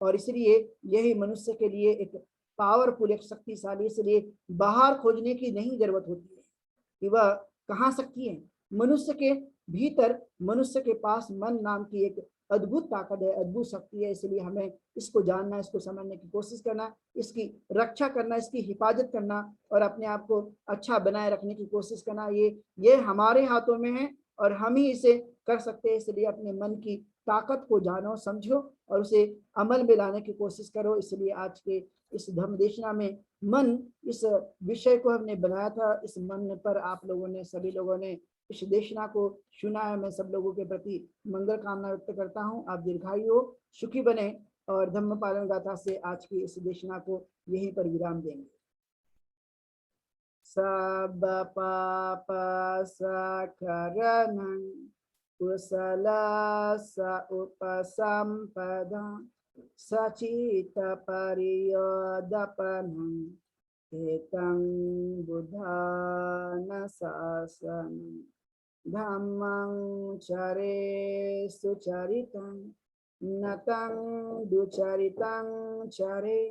और इसलिए यही मनुष्य के लिए एक पावरफुल, एक शक्तिशाली, इसलिए बाहर खोजने की नहीं जरूरत होती है कि वह कहाँ शक्ति है। मनुष्य के भीतर, मनुष्य के पास मन नाम की एक अद्भुत ताकत है, अद्भुत शक्ति है। इसलिए हमें इसको जानना, इसको समझने की कोशिश करना, इसकी रक्षा करना, इसकी हिफाजत करना और अपने आप को अच्छा बनाए रखने की कोशिश करना, ये हमारे हाथों में है और हम ही इसे कर सकते हैं। इसलिए अपने मन की ताकत को जानो, समझो और उसे अमल में लाने की कोशिश करो। इसलिए आज के इस धर्म देशना में मन, इस विषय को हमने बनाया था। इस मन पर आप लोगों ने, सभी लोगों ने इस देशना को सुना है। मैं सब लोगों के प्रति मंगल कामना व्यक्त करता हूँ। आप दीर्घायु हो, सुखी बने और धम्म पालन गाथा से आज की इस देशना को यहीं पर विराम देंगे। सब पाप सकरणं कुशल स उपसंपदा सचित परियोदपनं एतं बुद्धान शासनं धम्मं चरे सुचरितं नतं दुचरितं चरे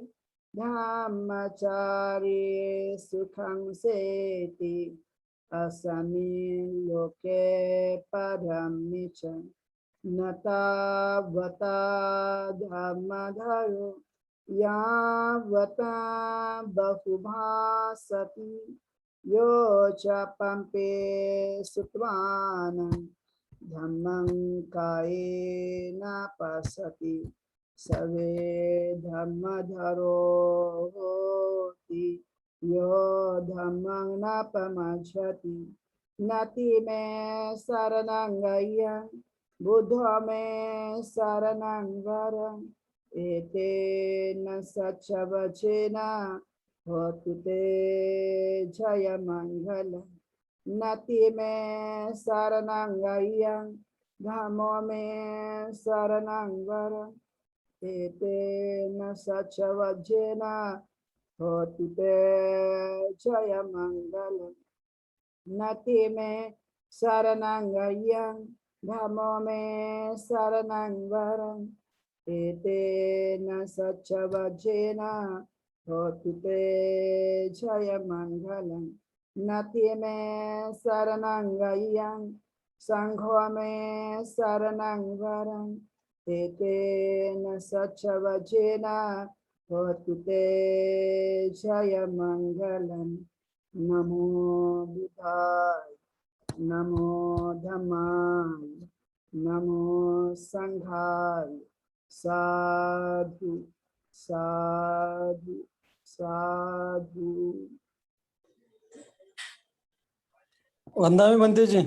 धम्मचार्ये सुखं सेति अस्मिन् लोके परं च न तावता धम्मधरो यावता बहुभासति यो च पंपे सुत्वानं धम्मं कायेन पश्यति सवे धम्मधरो होति यो धम्मं न पमच्छति नति मे शरणं गय्यं बुद्धो मे शरणं वरं एतेन सच्चवचेन होतु ते जयमङ्गलम् नति मे शरणं गय्यं धम्मो मे शरणं वरम् एतेन सच्चवचेन होतु ते जयमङ्गलम् नति मे शरणं गय्यं धम्मो मे शरणं वरम् एतेन सच्चवचेन होतु ते जयमङ्गलम् नति मे शरणं गय्यं संघो मे शरणं वरम् एतेन सच्चवचेन होतु ते जयमङ्गलम् नमो बुद्धाय नमो धम्माय नमो संघाय साधु साधु साधु। वंदना बनते जी।